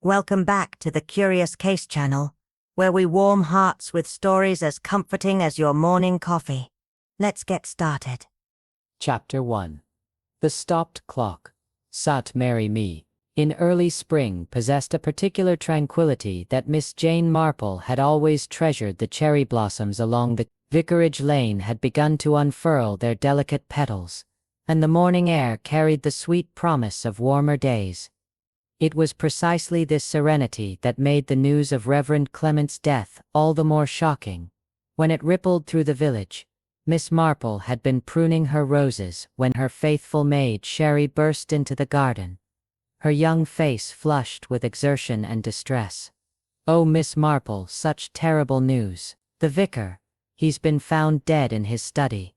Welcome back to the Curious Case channel, where we warm hearts with stories as comforting as your morning coffee. Let's get started. Chapter 1. The Stopped Clock. Sainte Mary Me. In early spring possessed a particular tranquility that Miss Jane Marple had always treasured. The cherry blossoms along the vicarage lane had begun to unfurl their delicate petals, and the morning air carried the sweet promise of warmer days. It was precisely this serenity that made the news of Reverend Clement's death all the more shocking. When it rippled through the village, Miss Marple had been pruning her roses when her faithful maid Sherry burst into the garden, her young face flushed with exertion and distress. "Oh, Miss Marple, such terrible news. The vicar, he's been found dead in his study."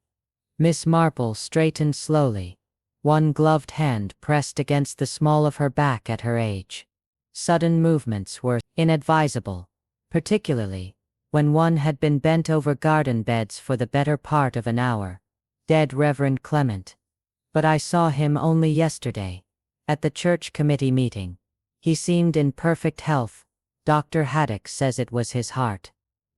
Miss Marple straightened slowly, one gloved hand pressed against the small of her back at her age. Sudden movements were inadvisable, particularly when one had been bent over garden beds for the better part of an hour. Dead Reverend Clement. But I saw him only yesterday, at the church committee meeting. He seemed in perfect health. Dr. Haddock says it was his heart.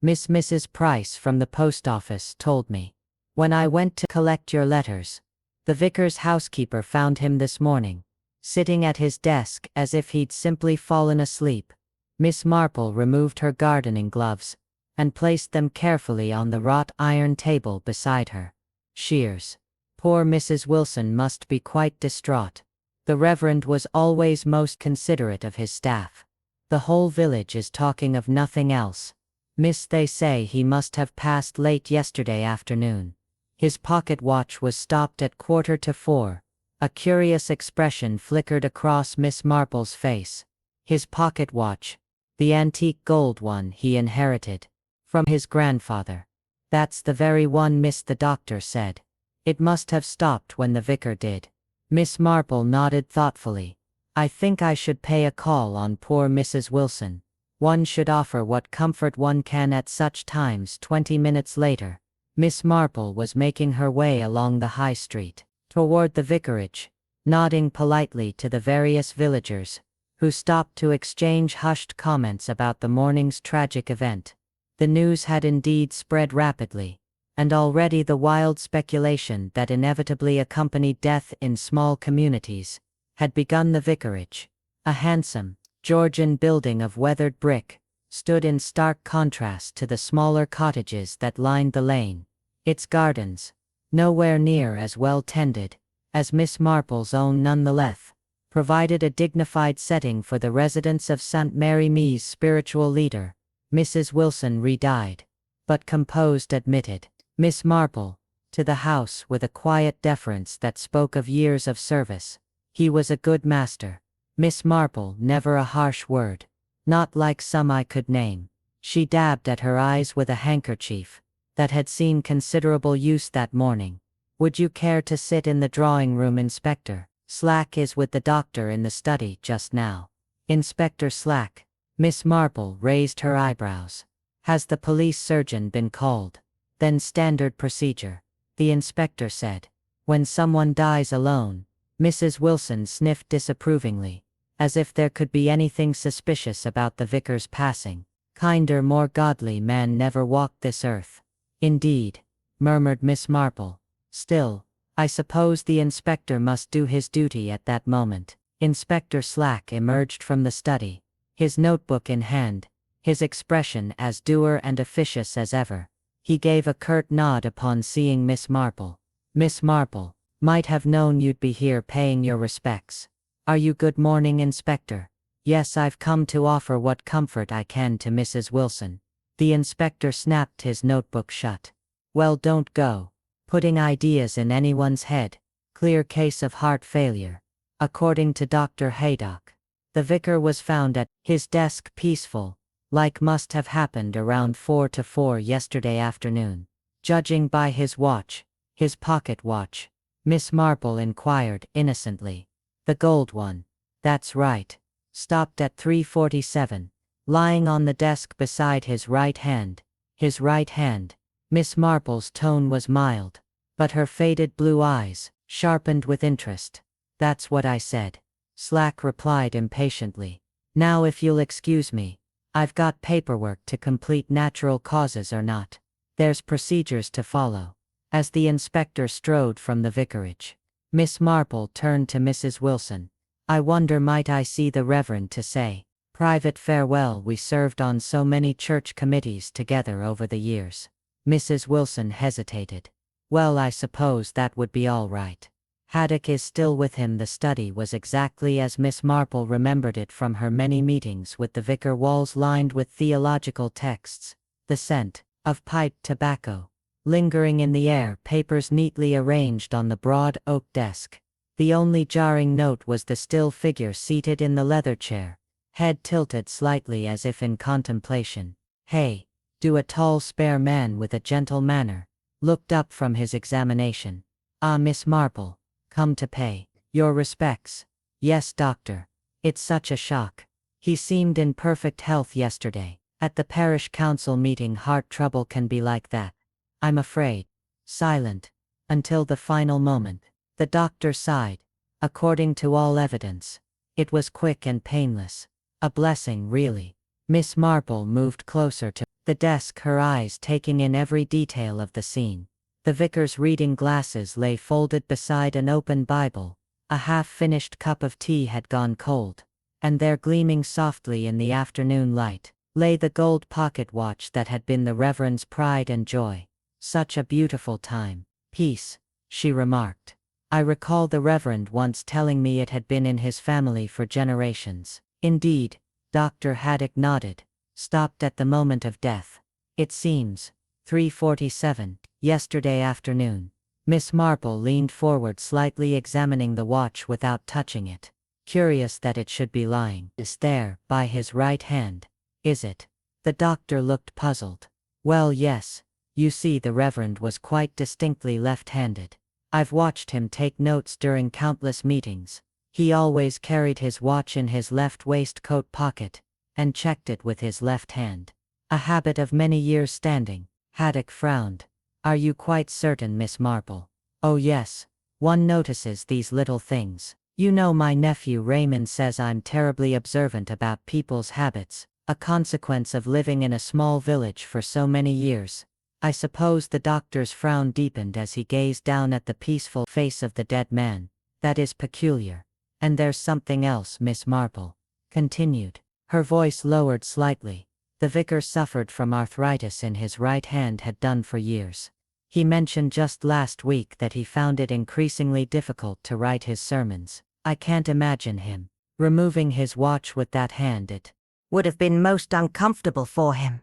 Mrs. Price from the post office told me. When I went to collect your letters, the vicar's housekeeper found him this morning, sitting at his desk as if he'd simply fallen asleep. Miss Marple removed her gardening gloves and placed them carefully on the wrought iron table beside her. Shears. Poor Mrs. Wilson must be quite distraught. The Reverend was always most considerate of his staff. The whole village is talking of nothing else. Miss, they say he must have passed late yesterday afternoon. His pocket watch was stopped at 3:45. A curious expression flickered across Miss Marple's face. His pocket watch, the antique gold one he inherited from his grandfather. That's the very one, Miss, the doctor said. It must have stopped when the vicar did. Miss Marple nodded thoughtfully. I think I should pay a call on poor Mrs. Wilson. One should offer what comfort one can at such times. 20 minutes later, Miss Marple was making her way along the high street, toward the vicarage, nodding politely to the various villagers, who stopped to exchange hushed comments about the morning's tragic event. The news had indeed spread rapidly, and already the wild speculation that inevitably accompanied death in small communities had begun. The vicarage, a handsome, Georgian building of weathered brick, stood in stark contrast to the smaller cottages that lined the lane. Its gardens, nowhere near as well tended as Miss Marple's own, nonetheless provided a dignified setting for the residence of Sainte Mary Me's spiritual leader. Mrs. Wilson re-died, but composed admitted Miss Marple to the house with a quiet deference that spoke of years of service. He was a good master. Miss Marple, never a harsh word, not like some I could name. She dabbed at her eyes with a handkerchief that had seen considerable use that morning. Would you care to sit in the drawing room, Inspector? Slack is with the doctor in the study just now. Inspector Slack. Miss Marple raised her eyebrows. Has the police surgeon been called? Then standard procedure, the inspector said. When someone dies alone. Mrs. Wilson sniffed disapprovingly, as if there could be anything suspicious about the vicar's passing. Kinder, more godly man never walked this earth. Indeed, murmured Miss Marple. Still, I suppose the inspector must do his duty at that moment. Inspector Slack emerged from the study, his notebook in hand, his expression as dour and officious as ever. He gave a curt nod upon seeing Miss Marple. Miss Marple, might have known you'd be here paying your respects. Are you? Good morning, Inspector. Yes, I've come to offer what comfort I can to Mrs. Wilson. The inspector snapped his notebook shut. Well, don't go putting ideas in anyone's head. Clear case of heart failure, according to Dr. Haydock. The vicar was found at his desk peaceful, like must have happened around 4:45 yesterday afternoon. Judging by his watch, his pocket watch, Miss Marple inquired innocently. The gold one. That's right. Stopped at 3:47. Lying on the desk beside his right hand. His right hand. Miss Marple's tone was mild, but her faded blue eyes sharpened with interest. That's what I said. Slack replied impatiently. Now if you'll excuse me, I've got paperwork to complete, natural causes or not. There's procedures to follow. As the inspector strode from the vicarage, Miss Marple turned to Mrs. Wilson. I wonder might I see the Reverend to say private farewell. We served on so many church committees together over the years. Mrs. Wilson hesitated. Well, I suppose that would be all right. Haddock is still with him. The study was exactly as Miss Marple remembered it from her many meetings with the vicar. Walls lined with theological texts, the scent of pipe tobacco lingering in the air, papers neatly arranged on the broad oak desk. The only jarring note was the still figure seated in the leather chair, head tilted slightly as if in contemplation. Hey, do a tall spare man with a gentle manner looked up from his examination. Ah, Miss Marple, come to pay your respects. Yes, doctor. It's such a shock. He seemed in perfect health yesterday. At the parish council meeting, heart trouble can be like that. I'm afraid. Silent. Until the final moment. The doctor sighed. According to all evidence, it was quick and painless. A blessing, really. Miss Marple moved closer to the desk, her eyes taking in every detail of the scene. The vicar's reading glasses lay folded beside an open Bible. A half-finished cup of tea had gone cold, and there, gleaming softly in the afternoon light, lay the gold pocket watch that had been the Reverend's pride and joy. Such a beautiful time. Peace, she remarked. I recall the Reverend once telling me it had been in his family for generations. Indeed, Dr. Haddock nodded. Stopped at the moment of death. It seems 3:47, yesterday afternoon. Miss Marple leaned forward, slightly examining the watch without touching it. Curious that it should be lying there, by his right hand. Is it? The doctor looked puzzled. Well, yes. You see, the Reverend was quite distinctly left-handed. I've watched him take notes during countless meetings. He always carried his watch in his left waistcoat pocket, and checked it with his left hand. A habit of many years' standing. Haddock frowned. Are you quite certain, Miss Marple? Oh yes. One notices these little things. You know, my nephew Raymond says I'm terribly observant about people's habits, a consequence of living in a small village for so many years. I suppose the doctor's frown deepened as he gazed down at the peaceful face of the dead man. That is peculiar. And there's something else, Miss Marple continued. Her voice lowered slightly. The vicar suffered from arthritis in his right hand, had done for years. He mentioned just last week that he found it increasingly difficult to write his sermons. I can't imagine him removing his watch with that hand. It would have been most uncomfortable for him.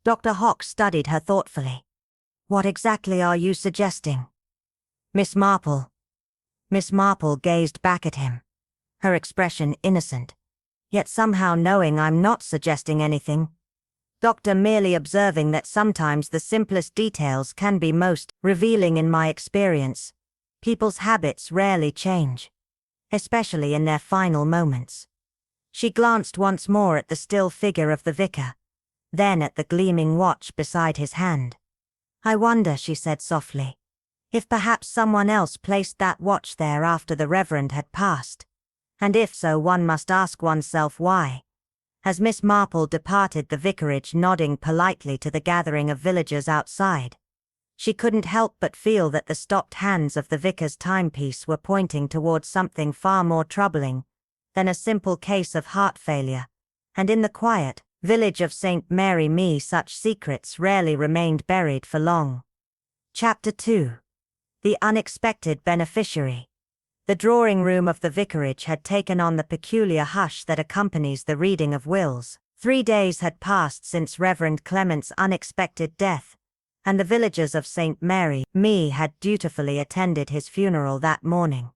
Dr. Hock studied her thoughtfully. What exactly are you suggesting? Miss Marple. Miss Marple gazed back at him, her expression innocent, yet somehow knowing. I'm not suggesting anything. Doctor, merely observing that sometimes the simplest details can be most revealing. In my experience, people's habits rarely change, especially in their final moments. She glanced once more at the still figure of the vicar, then at the gleaming watch beside his hand. I wonder, she said softly, if perhaps someone else placed that watch there after the Reverend had passed. And if so, one must ask oneself why. As Miss Marple departed the vicarage, nodding politely to the gathering of villagers outside, she couldn't help but feel that the stopped hands of the vicar's timepiece were pointing towards something far more troubling than a simple case of heart failure. And in the quiet village of St. Mary Me, such secrets rarely remained buried for long. Chapter 2. The Unexpected Beneficiary. The drawing room of the vicarage had taken on the peculiar hush that accompanies the reading of wills. 3 days had passed since Reverend Clement's unexpected death, and the villagers of St. Mary Me had dutifully attended his funeral that morning.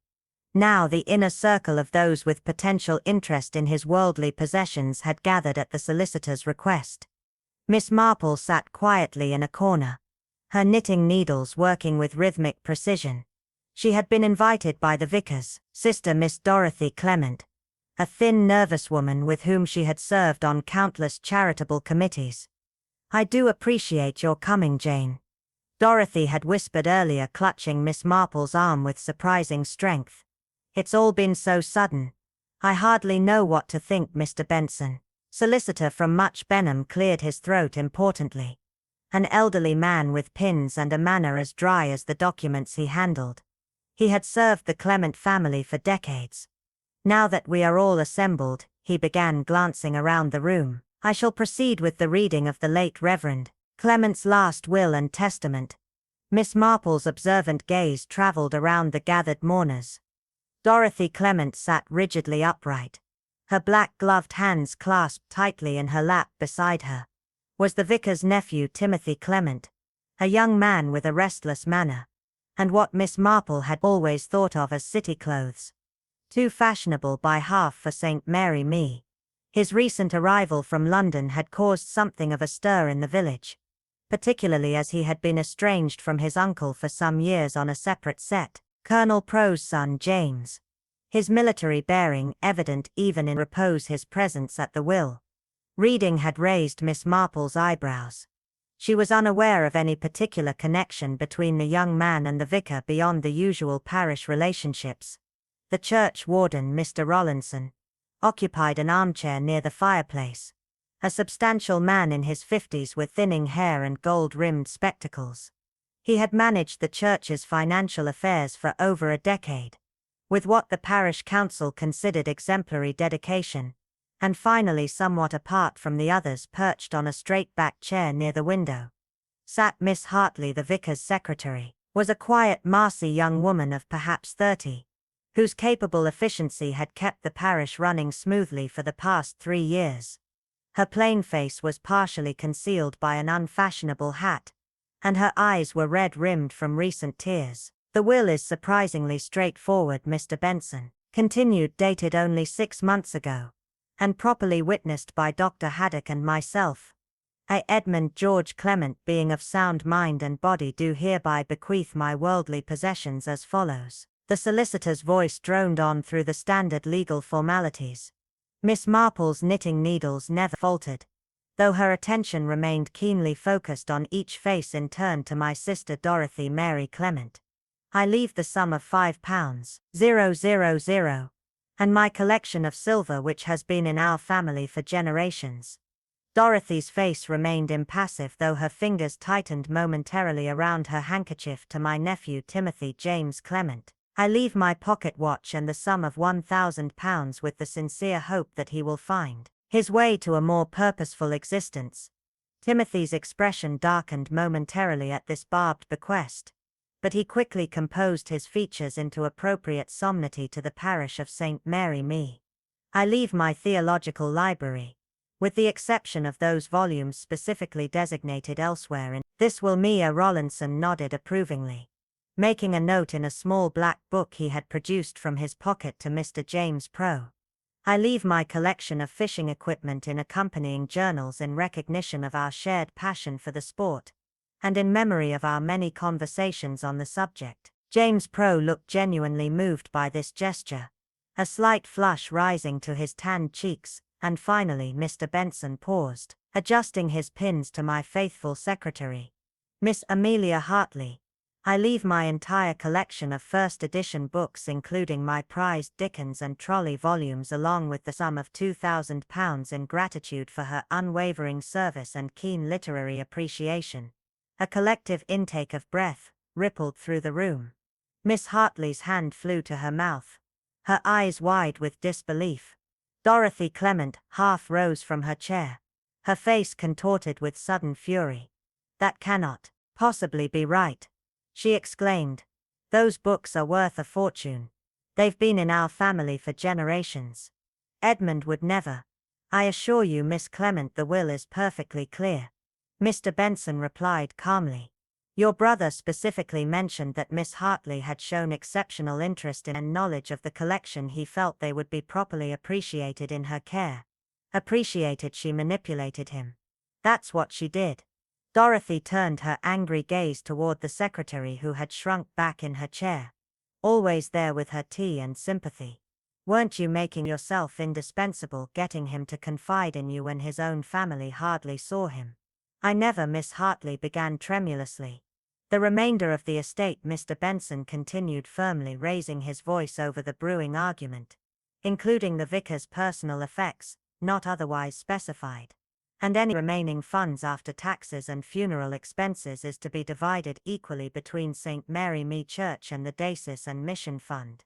Now the inner circle of those with potential interest in his worldly possessions had gathered at the solicitor's request. Miss Marple sat quietly in a corner, her knitting needles working with rhythmic precision. She had been invited by the vicar's sister, Miss Dorothy Clement, a thin, nervous woman with whom she had served on countless charitable committees. I do appreciate your coming, Jane, Dorothy had whispered earlier, clutching Miss Marple's arm with surprising strength. It's all been so sudden. I hardly know what to think, Mr. Benson. Solicitor from Much Benham cleared his throat importantly. An elderly man with pins and a manner as dry as the documents he handled. He had served the Clement family for decades. Now that we are all assembled, he began, glancing around the room, I shall proceed with the reading of the late Reverend Clement's last will and testament. Miss Marple's observant gaze traveled around the gathered mourners. Dorothy Clement sat rigidly upright. Her black-gloved hands clasped tightly in her lap. Beside her was the vicar's nephew Timothy Clement, a young man with a restless manner, and what Miss Marple had always thought of as city clothes. Too fashionable by half for St. Mary Me. His recent arrival from London had caused something of a stir in the village, particularly as he had been estranged from his uncle for some years on a separate set, Colonel Pro's son James. His military bearing evident even in repose. His presence at the will reading had raised Miss Marple's eyebrows. She was unaware of any particular connection between the young man and the vicar beyond the usual parish relationships. The church warden, Mr. Rollinson, occupied an armchair near the fireplace. A substantial man in his 50s with thinning hair and gold-rimmed spectacles. He had managed the church's financial affairs for over a decade, with what the parish council considered exemplary dedication, and finally somewhat apart from the others, perched on a straight-backed chair near the window, sat Miss Hartley, the vicar's secretary, was a quiet, marsy young woman of perhaps 30, whose capable efficiency had kept the parish running smoothly for the past 3 years. Her plain face was partially concealed by an unfashionable hat, and her eyes were red-rimmed from recent tears. The will is surprisingly straightforward, Mr. Benson continued, dated only 6 months ago, and properly witnessed by Dr. Haddock and myself. I, Edmund George Clement, being of sound mind and body, do hereby bequeath my worldly possessions as follows. The solicitor's voice droned on through the standard legal formalities. Miss Marple's knitting needles never faltered, though her attention remained keenly focused on each face in turn. To my sister Dorothy Mary Clement, I leave the sum of £5,000, and my collection of silver which has been in our family for generations. Dorothy's face remained impassive, though her fingers tightened momentarily around her handkerchief. To my nephew Timothy James Clement, I leave my pocket watch and the sum of £1,000, with the sincere hope that he will find his way to a more purposeful existence. Timothy's expression darkened momentarily at this barbed bequest, but he quickly composed his features into appropriate solemnity. To the parish of St. Mary Me, I leave my theological library, with the exception of those volumes specifically designated elsewhere in this will. Mr. Rollinson nodded approvingly, making a note in a small black book he had produced from his pocket. To Mr. James Pro, I leave my collection of fishing equipment in accompanying journals in recognition of our shared passion for the sport, and in memory of our many conversations on the subject. James Pro looked genuinely moved by this gesture, a slight flush rising to his tanned cheeks, and finally Mr. Benson paused, adjusting his pins. To my faithful secretary, Miss Amelia Hartley, I leave my entire collection of first edition books, including my prized Dickens and Trolley volumes, along with the sum of £2,000 in gratitude for her unwavering service and keen literary appreciation. A collective intake of breath rippled through the room. Miss Hartley's hand flew to her mouth, her eyes wide with disbelief. Dorothy Clement half rose from her chair, her face contorted with sudden fury. That cannot possibly be right, she exclaimed. Those books are worth a fortune. They've been in our family for generations. Edmund would never. I assure you, Miss Clement, the will is perfectly clear. Mr. Benson replied calmly. Your brother specifically mentioned that Miss Hartley had shown exceptional interest in and knowledge of the collection. He felt they would be properly appreciated in her care. Appreciated? She manipulated him. That's what she did. Dorothy turned her angry gaze toward the secretary, who had shrunk back in her chair, always there with her tea and sympathy. Weren't you making yourself indispensable, getting him to confide in you when his own family hardly saw him? I never. Miss Hartley began tremulously. The remainder of the estate, Mr. Benson continued firmly, raising his voice over the brewing argument, including the vicar's personal effects, not otherwise specified. And any remaining funds after taxes and funeral expenses is to be divided equally between St. Mary Me Church and the Diocese and Mission Fund.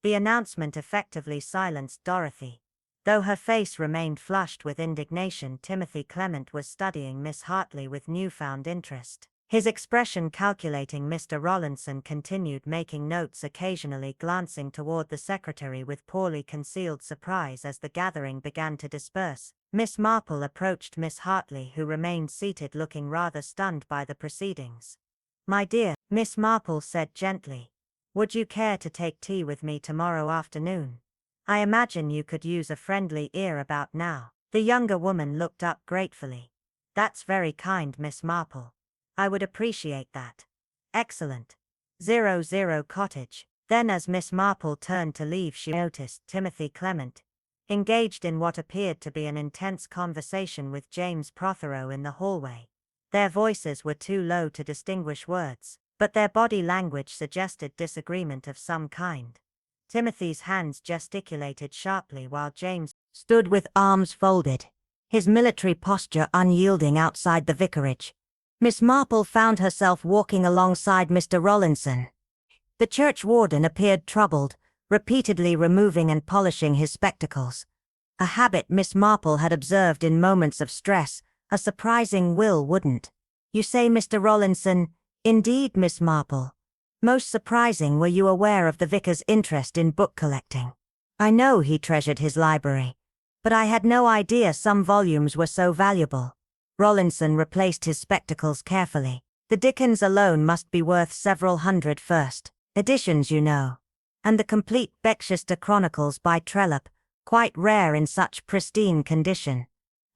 The announcement effectively silenced Dorothy. Though her face remained flushed with indignation, Timothy Clement was studying Miss Hartley with newfound interest. His expression calculating. Mr. Rollinson continued making notes, occasionally glancing toward the secretary with poorly concealed surprise as the gathering began to disperse. Miss Marple approached Miss Hartley, who remained seated looking rather stunned by the proceedings. "My dear," Miss Marple said gently, "would you care to take tea with me tomorrow afternoon? I imagine you could use a friendly ear about now." The younger woman looked up gratefully. "That's very kind, Miss Marple. I would appreciate that." "Excellent. 00 Cottage." Then as Miss Marple turned to leave, she noticed Timothy Clement engaged in what appeared to be an intense conversation with James Prothero in the hallway. Their voices were too low to distinguish words, but their body language suggested disagreement of some kind. Timothy's hands gesticulated sharply while James stood with arms folded, his military posture unyielding outside the vicarage. Miss Marple found herself walking alongside Mr. Rollinson. The church warden appeared troubled, repeatedly removing and polishing his spectacles. A habit Miss Marple had observed in moments of stress, a surprising Will wouldn't. "You say Mr. Rollinson?" "Indeed, Miss Marple. Most surprising. Were you aware of the vicar's interest in book collecting?" "I know he treasured his library, but I had no idea some volumes were so valuable." Rollinson replaced his spectacles carefully. "The Dickens alone must be worth several hundred first editions, you know. And the complete Beckchester Chronicles by Trollope, quite rare in such pristine condition.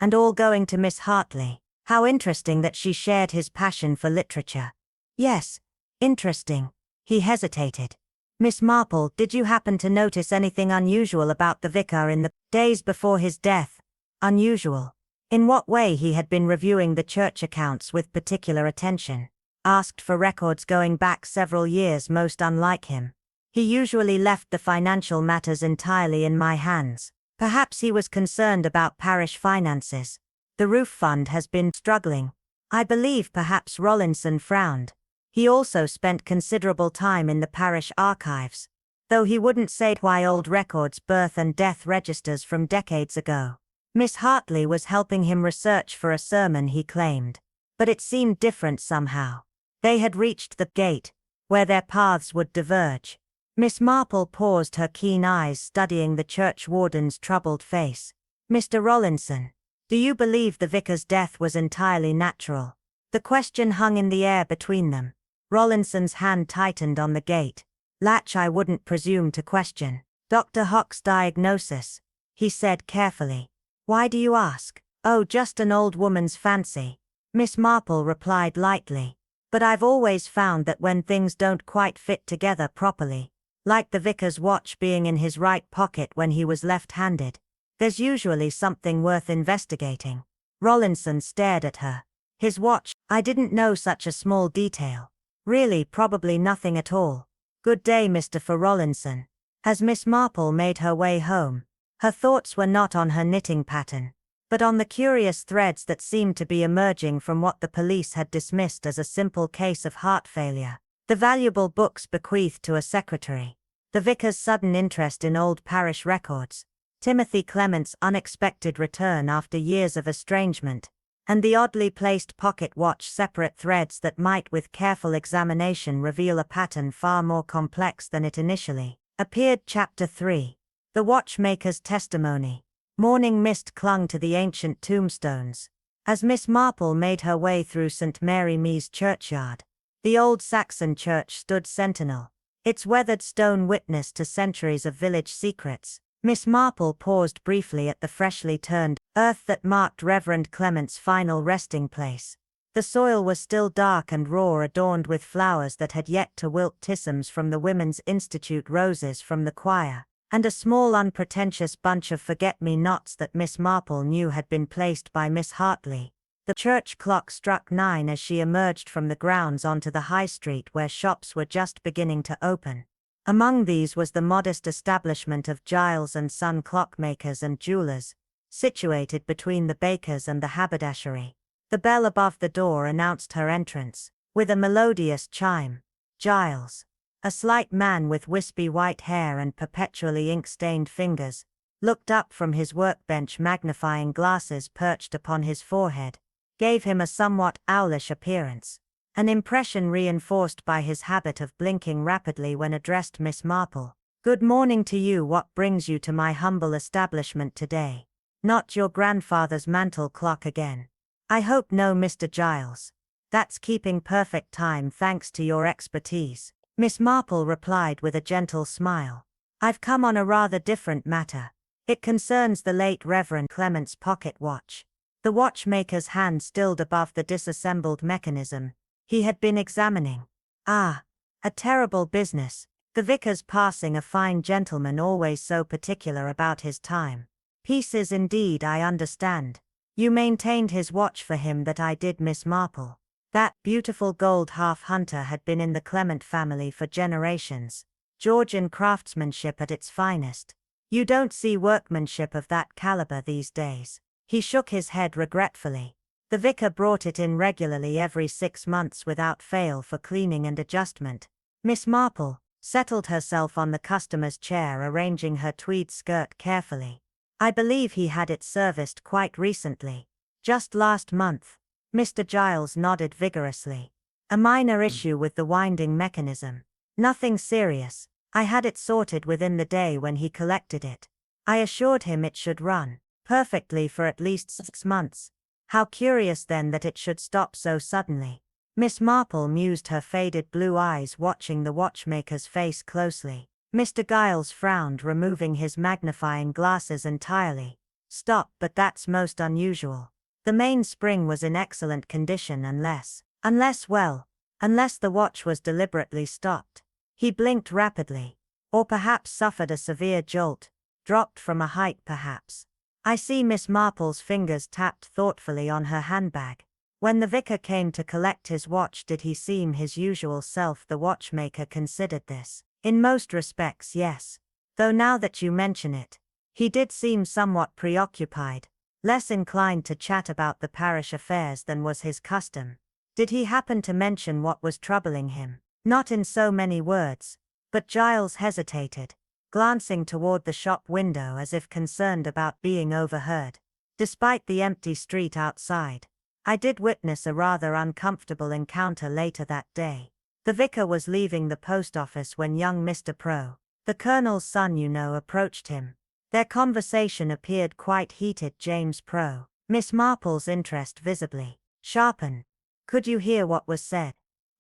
And all going to Miss Hartley. How interesting that she shared his passion for literature." "Yes, interesting." He hesitated. "Miss Marple, did you happen to notice anything unusual about the vicar in the days before his death?" "Unusual? In what way?" He had been reviewing the church accounts with particular attention. Asked for records going back several years, most unlike him. He usually left the financial matters entirely in my hands. Perhaps he was concerned about parish finances. The roof fund has been struggling, I believe. Perhaps Rollinson frowned. He also spent considerable time in the parish archives, though he wouldn't say why. Old records, birth and death registers from decades ago. Miss Hartley was helping him research for a sermon, he claimed. But it seemed different somehow. They had reached the gate, where their paths would diverge. Miss Marple paused, her keen eyes studying the church warden's troubled face. "Mr. Rollinson, do you believe the vicar's death was entirely natural?" The question hung in the air between them. Rollinson's hand tightened on the gate latch. "I wouldn't presume to question Dr. Hock's diagnosis," he said carefully. "Why do you ask?" "Oh, just an old woman's fancy," Miss Marple replied lightly. "But I've always found that when things don't quite fit together properly, like the vicar's watch being in his right pocket when he was left-handed, there's usually something worth investigating." Rollinson stared at her. "His watch? I didn't know such a small detail." "Really, probably nothing at all. Good day, Mr. Rollinson." As Miss Marple made her way home, her thoughts were not on her knitting pattern, but on the curious threads that seemed to be emerging from what the police had dismissed as a simple case of heart failure. The valuable books bequeathed to a secretary, the vicar's sudden interest in old parish records, Timothy Clement's unexpected return after years of estrangement, and the oddly placed pocket watch, separate threads that might with careful examination reveal a pattern far more complex than it initially appeared. Chapter 3. The Watchmaker's Testimony. Morning mist clung to the ancient tombstones. As Miss Marple made her way through St. Mary Me's churchyard, the old Saxon church stood sentinel, its weathered stone witness to centuries of village secrets. Miss Marple paused briefly at the freshly turned earth that marked Reverend Clement's final resting place. The soil was still dark and raw, adorned with flowers that had yet to wilt, tisms from the Women's Institute, roses from the choir, and a small unpretentious bunch of forget-me-nots that Miss Marple knew had been placed by Miss Hartley. The church clock struck 9 as she emerged from the grounds onto the high street where shops were just beginning to open. Among these was the modest establishment of Giles and Son clockmakers and jewelers, situated between the baker's and the haberdashery. The bell above the door announced her entrance, with a melodious chime. Giles, a slight man with wispy white hair and perpetually ink-stained fingers, looked up from his workbench. Magnifying glasses perched upon his forehead gave him a somewhat owlish appearance, an impression reinforced by his habit of blinking rapidly when addressed Miss Marple. "Good morning to you. What brings you to my humble establishment today? Not your grandfather's mantel clock again? I hope no, Mr. Giles. That's keeping perfect time thanks to your expertise," Miss Marple replied with a gentle smile. "I've come on a rather different matter. It concerns the late Reverend Clement's pocket watch." The watchmaker's hand stilled above the disassembled mechanism he had been examining. "Ah, a terrible business. The vicar's passing, a fine gentleman, always so particular about his time. Pieces indeed, I understand. You maintained his watch for him?" "That I did, Miss Marple. That beautiful gold half-hunter had been in the Clement family for generations. Georgian craftsmanship at its finest. You don't see workmanship of that caliber these days." He shook his head regretfully. "The vicar brought it in regularly every 6 months without fail for cleaning and adjustment." Miss Marple settled herself on the customer's chair, arranging her tweed skirt carefully. "I believe he had it serviced quite recently. Just last month." Mr. Giles nodded vigorously. "A minor issue with the winding mechanism. Nothing serious. I had it sorted within the day when he collected it. I assured him it should run perfectly for at least 6 months. How curious then that it should stop so suddenly." Miss Marple mused, her faded blue eyes watching the watchmaker's face closely. Mr. Giles frowned, removing his magnifying glasses entirely. "Stop, but that's most unusual. The main spring was in excellent condition unless the watch was deliberately stopped." He blinked rapidly. "Or perhaps suffered a severe jolt. Dropped from a height perhaps." "I see." Miss Marple's fingers tapped thoughtfully on her handbag. "When the vicar came to collect his watch, did he seem his usual self?" The watchmaker considered this. "In most respects, yes. Though now that you mention it, he did seem somewhat preoccupied, less inclined to chat about the parish affairs than was his custom." "Did he happen to mention what was troubling him?" "Not in so many words." But Giles hesitated, glancing toward the shop window as if concerned about being overheard. "Despite the empty street outside, I did witness a rather uncomfortable encounter later that day. The vicar was leaving the post office when young Mr. Pro, the colonel's son you know, approached him. Their conversation appeared quite heated." James Pro. Miss Marple's interest visibly sharpened. "Could you hear what was said?"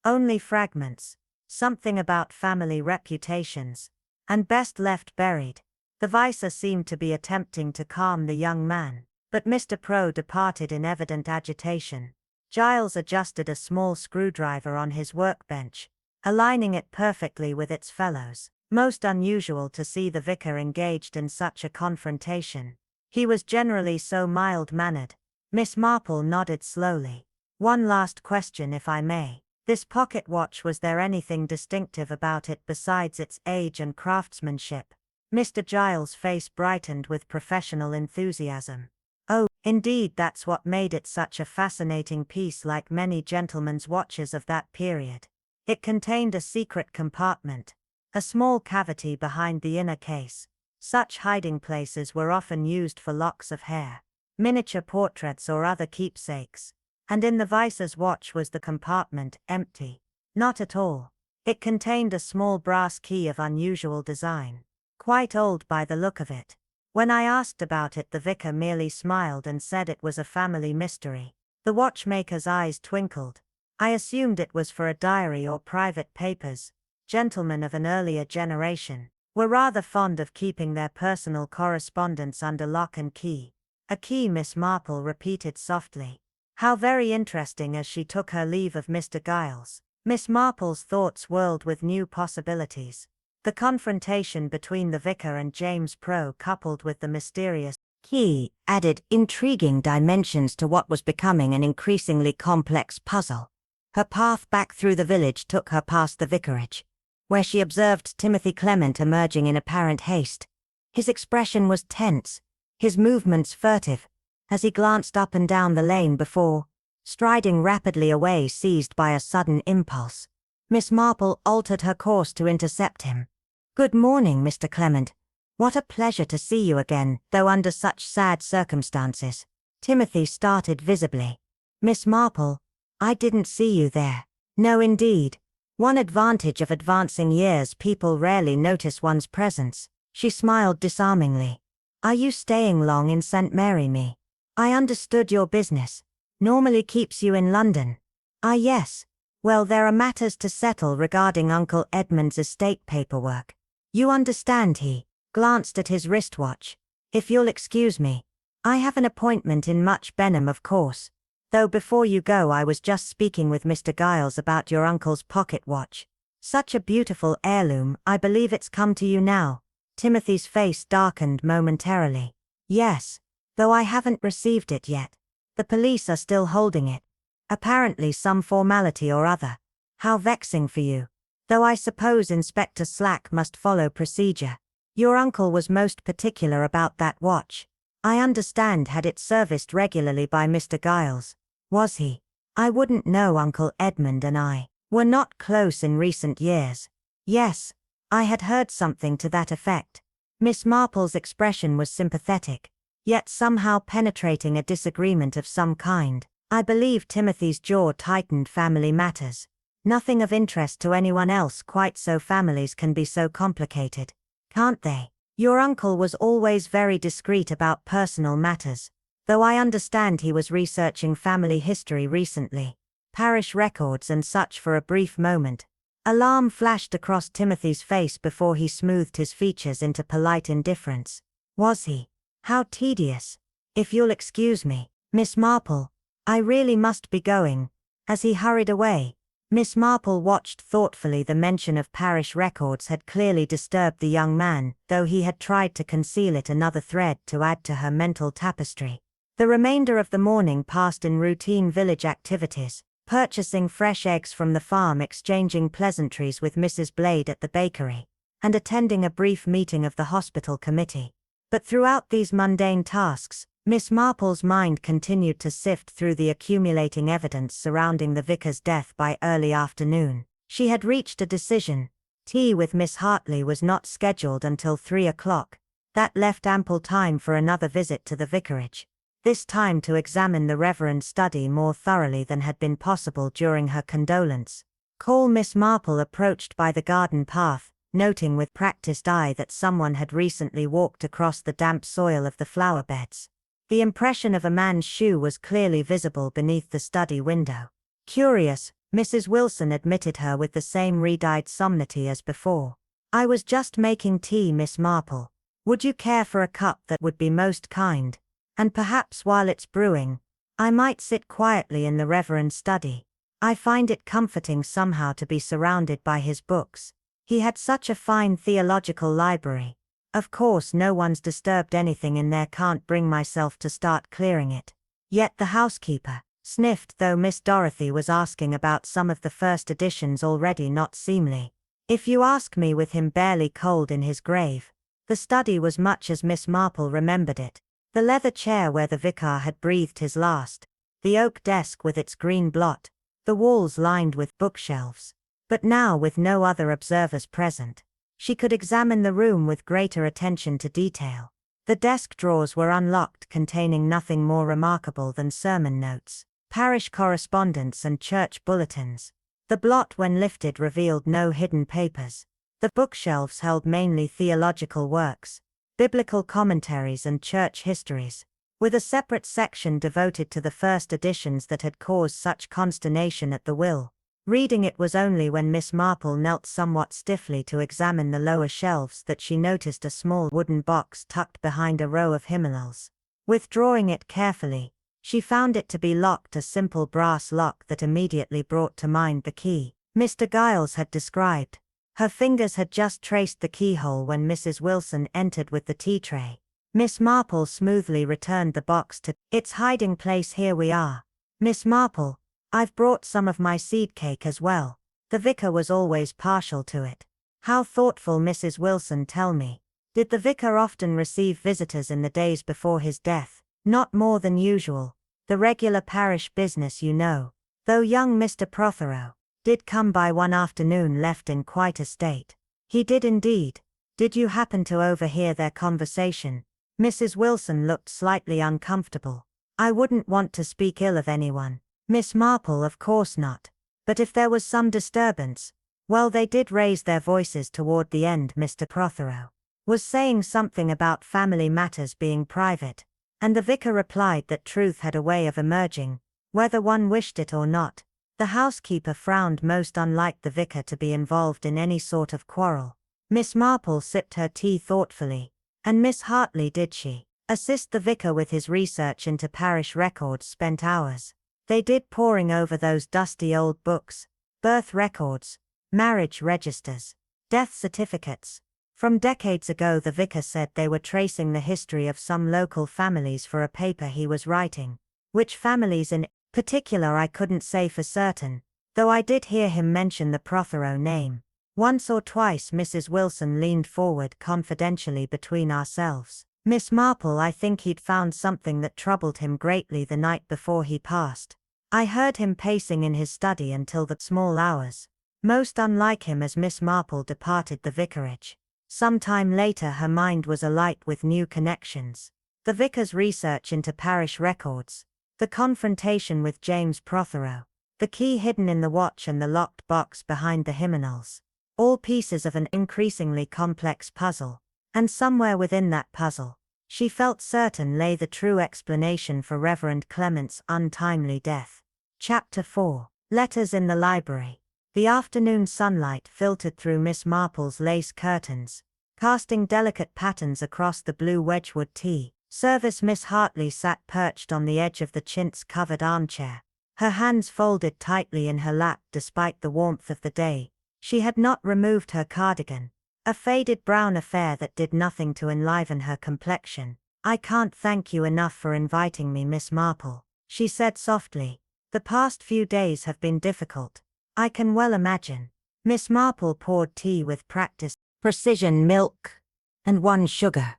"Only fragments. Something about family reputations, and best left buried." The vicar seemed to be attempting to calm the young man, but Mr. Pro departed in evident agitation. Giles adjusted a small screwdriver on his workbench, aligning it perfectly with its fellows. Most unusual to see the vicar engaged in such a confrontation. He was generally so mild-mannered. Miss Marple nodded slowly. "One last question, if I may. This pocket watch, was there anything distinctive about it besides its age and craftsmanship?" Mr. Giles' face brightened with professional enthusiasm. "Oh, indeed, that's what made it such a fascinating piece. Like many gentlemen's watches of that period, it contained a secret compartment, a small cavity behind the inner case. Such hiding places were often used for locks of hair, miniature portraits or other keepsakes. And in the vicar's watch was the compartment empty?" "Not at all. It contained a small brass key of unusual design, quite old by the look of it. When I asked about it, the vicar merely smiled and said it was a family mystery." The watchmaker's eyes twinkled. "I assumed it was for a diary or private papers. Gentlemen of an earlier generation were rather fond of keeping their personal correspondence under lock and key." "A key?" Miss Marple repeated softly. "How very interesting." As she took her leave of Mr. Giles, Miss Marple's thoughts whirled with new possibilities. The confrontation between the vicar and James Pro, coupled with the mysterious key, added intriguing dimensions to what was becoming an increasingly complex puzzle. Her path back through the village took her past the vicarage, where she observed Timothy Clement emerging in apparent haste. His expression was tense, his movements furtive, as he glanced up and down the lane before striding rapidly away, seized by a sudden impulse. Miss Marple altered her course to intercept him. "Good morning, Mr. Clement. What a pleasure to see you again, though under such sad circumstances." Timothy started visibly. "Miss Marple, I didn't see you there." "No, indeed. One advantage of advancing years, people rarely notice one's presence." She smiled disarmingly. "Are you staying long in St. Mary Me? I understood your business normally keeps you in London." "Ah, yes. Well, there are matters to settle regarding Uncle Edmund's estate paperwork. You understand." He glanced at his wristwatch. "If you'll excuse me, I have an appointment in Much Benham, of course. Though before you go, I was just speaking with Mr. Giles about your uncle's pocket watch. Such a beautiful heirloom. I believe it's come to you now." Timothy's face darkened momentarily. "Yes, though I haven't received it yet. The police are still holding it. Apparently some formality or other. How vexing for you. Though I suppose Inspector Slack must follow procedure. Your uncle was most particular about that watch. I understand had it serviced regularly by Mr. Giles." "Was he? I wouldn't know. Uncle Edmund and I were not close in recent years." "Yes, I had heard something to that effect." Miss Marple's expression was sympathetic, yet somehow penetrating a disagreement of some kind. "I believe." Timothy's jaw tightened. "Family matters. Nothing of interest to anyone else. Quite so. Families can be so complicated, can't they? Your uncle was always very discreet about personal matters, though I understand he was researching family history recently. Parish records and such." For a brief moment, alarm flashed across Timothy's face before he smoothed his features into polite indifference. "Was he? How tedious. If you'll excuse me, Miss Marple, I really must be going." As he hurried away, Miss Marple watched thoughtfully. The mention of parish records had clearly disturbed the young man, though he had tried to conceal it. Another thread to add to her mental tapestry. The remainder of the morning passed in routine village activities, purchasing fresh eggs from the farm, exchanging pleasantries with Mrs. Blade at the bakery, and attending a brief meeting of the hospital committee. But throughout these mundane tasks, Miss Marple's mind continued to sift through the accumulating evidence surrounding the vicar's death. By early afternoon, she had reached a decision. Tea with Miss Hartley was not scheduled until 3 o'clock. That left ample time for another visit to the vicarage, this time to examine the Reverend's study more thoroughly than had been possible during her condolence call. Miss Marple approached by the garden path, noting with practiced eye that someone had recently walked across the damp soil of the flower beds. The impression of a man's shoe was clearly visible beneath the study window. "Curious," Mrs. Wilson admitted her with the same red-eyed solemnity as before. "I was just making tea, Miss Marple. Would you care for a cup?" "That would be most kind. And perhaps while it's brewing, I might sit quietly in the Reverend's study. I find it comforting somehow to be surrounded by his books. He had such a fine theological library. Of course no one's disturbed anything in there. Can't bring myself to start clearing it yet." The housekeeper sniffed, though Miss Dorothy was asking about some of the first editions already. "Not seemly, if you ask me, with him barely cold in his grave." The study was much as Miss Marple remembered it. The leather chair where the vicar had breathed his last, the oak desk with its green blot, the walls lined with bookshelves. But now, with no other observers present, she could examine the room with greater attention to detail. The desk drawers were unlocked, containing nothing more remarkable than sermon notes, parish correspondence and church bulletins. The blot, when lifted, revealed no hidden papers. The bookshelves held mainly theological works, biblical commentaries and church histories, with a separate section devoted to the first editions that had caused such consternation at the will. Reading it was only when Miss Marple knelt somewhat stiffly to examine the lower shelves that she noticed a small wooden box tucked behind a row of hymnals. Withdrawing it carefully, she found it to be locked, a simple brass lock that immediately brought to mind the key Mr. Giles had described. Her fingers had just traced the keyhole when Mrs. Wilson entered with the tea tray. Miss Marple smoothly returned the box to its hiding place. "Here we are, Miss Marple. I've brought some of my seed cake as well." The vicar was always partial to it. How thoughtful, Mrs. Wilson, tell me. Did the vicar often receive visitors in the days before his death? Not more than usual. The regular parish business, you know. Though young Mr. Prothero did come by one afternoon, left in quite a state. He did indeed. Did you happen to overhear their conversation? Mrs. Wilson looked slightly uncomfortable. I wouldn't want to speak ill of anyone. Miss Marple, of course not. But if there was some disturbance, well, they did raise their voices toward the end. Mr. Prothero was saying something about family matters being private, and the vicar replied that truth had a way of emerging, whether one wished it or not. The housekeeper frowned, most unlike the vicar to be involved in any sort of quarrel. Miss Marple sipped her tea thoughtfully. And Miss Hartley, did she assist the vicar with his research into parish records? Spent hours they did poring over those dusty old books, birth records, marriage registers, death certificates. From decades ago, the vicar said they were tracing the history of some local families for a paper he was writing. Which families in particular I couldn't say for certain, though I did hear him mention the Prothero name once or twice. Mrs. Wilson leaned forward confidentially. Between ourselves, Miss Marple, I think he'd found something that troubled him greatly the night before he passed. I heard him pacing in his study until the small hours. Most unlike him. As Miss Marple departed the vicarage, some time later, her mind was alight with new connections. The vicar's research into parish records, the confrontation with James Prothero, the key hidden in the watch and the locked box behind the hymnals. All pieces of an increasingly complex puzzle. And somewhere within that puzzle, she felt certain, lay the true explanation for Reverend Clement's untimely death. Chapter 4. Letters in the library. The afternoon sunlight filtered through Miss Marple's lace curtains, casting delicate patterns across the blue Wedgwood tea service. Miss Hartley sat perched on the edge of the chintz-covered armchair, her hands folded tightly in her lap. Despite the warmth of the day, she had not removed her cardigan, a faded brown affair that did nothing to enliven her complexion. I can't thank you enough for inviting me, Miss Marple, she said softly. The past few days have been difficult. I can well imagine. Miss Marple poured tea with practiced precision, milk and 1 sugar,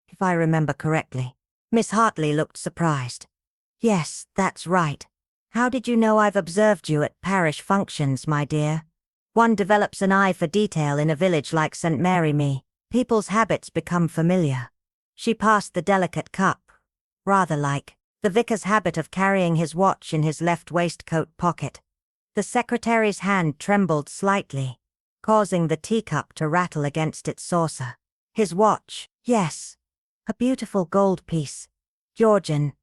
if I remember correctly. Miss Hartley looked surprised. Yes, that's right. How did you know I've observed you at parish functions, my dear? One develops an eye for detail in a village like St. Mary Me. People's habits become familiar. She passed the delicate cup. Rather like the vicar's habit of carrying his watch in his left waistcoat pocket. The secretary's hand trembled slightly, causing the teacup to rattle against its saucer. His watch, yes. A beautiful gold piece. Georgian,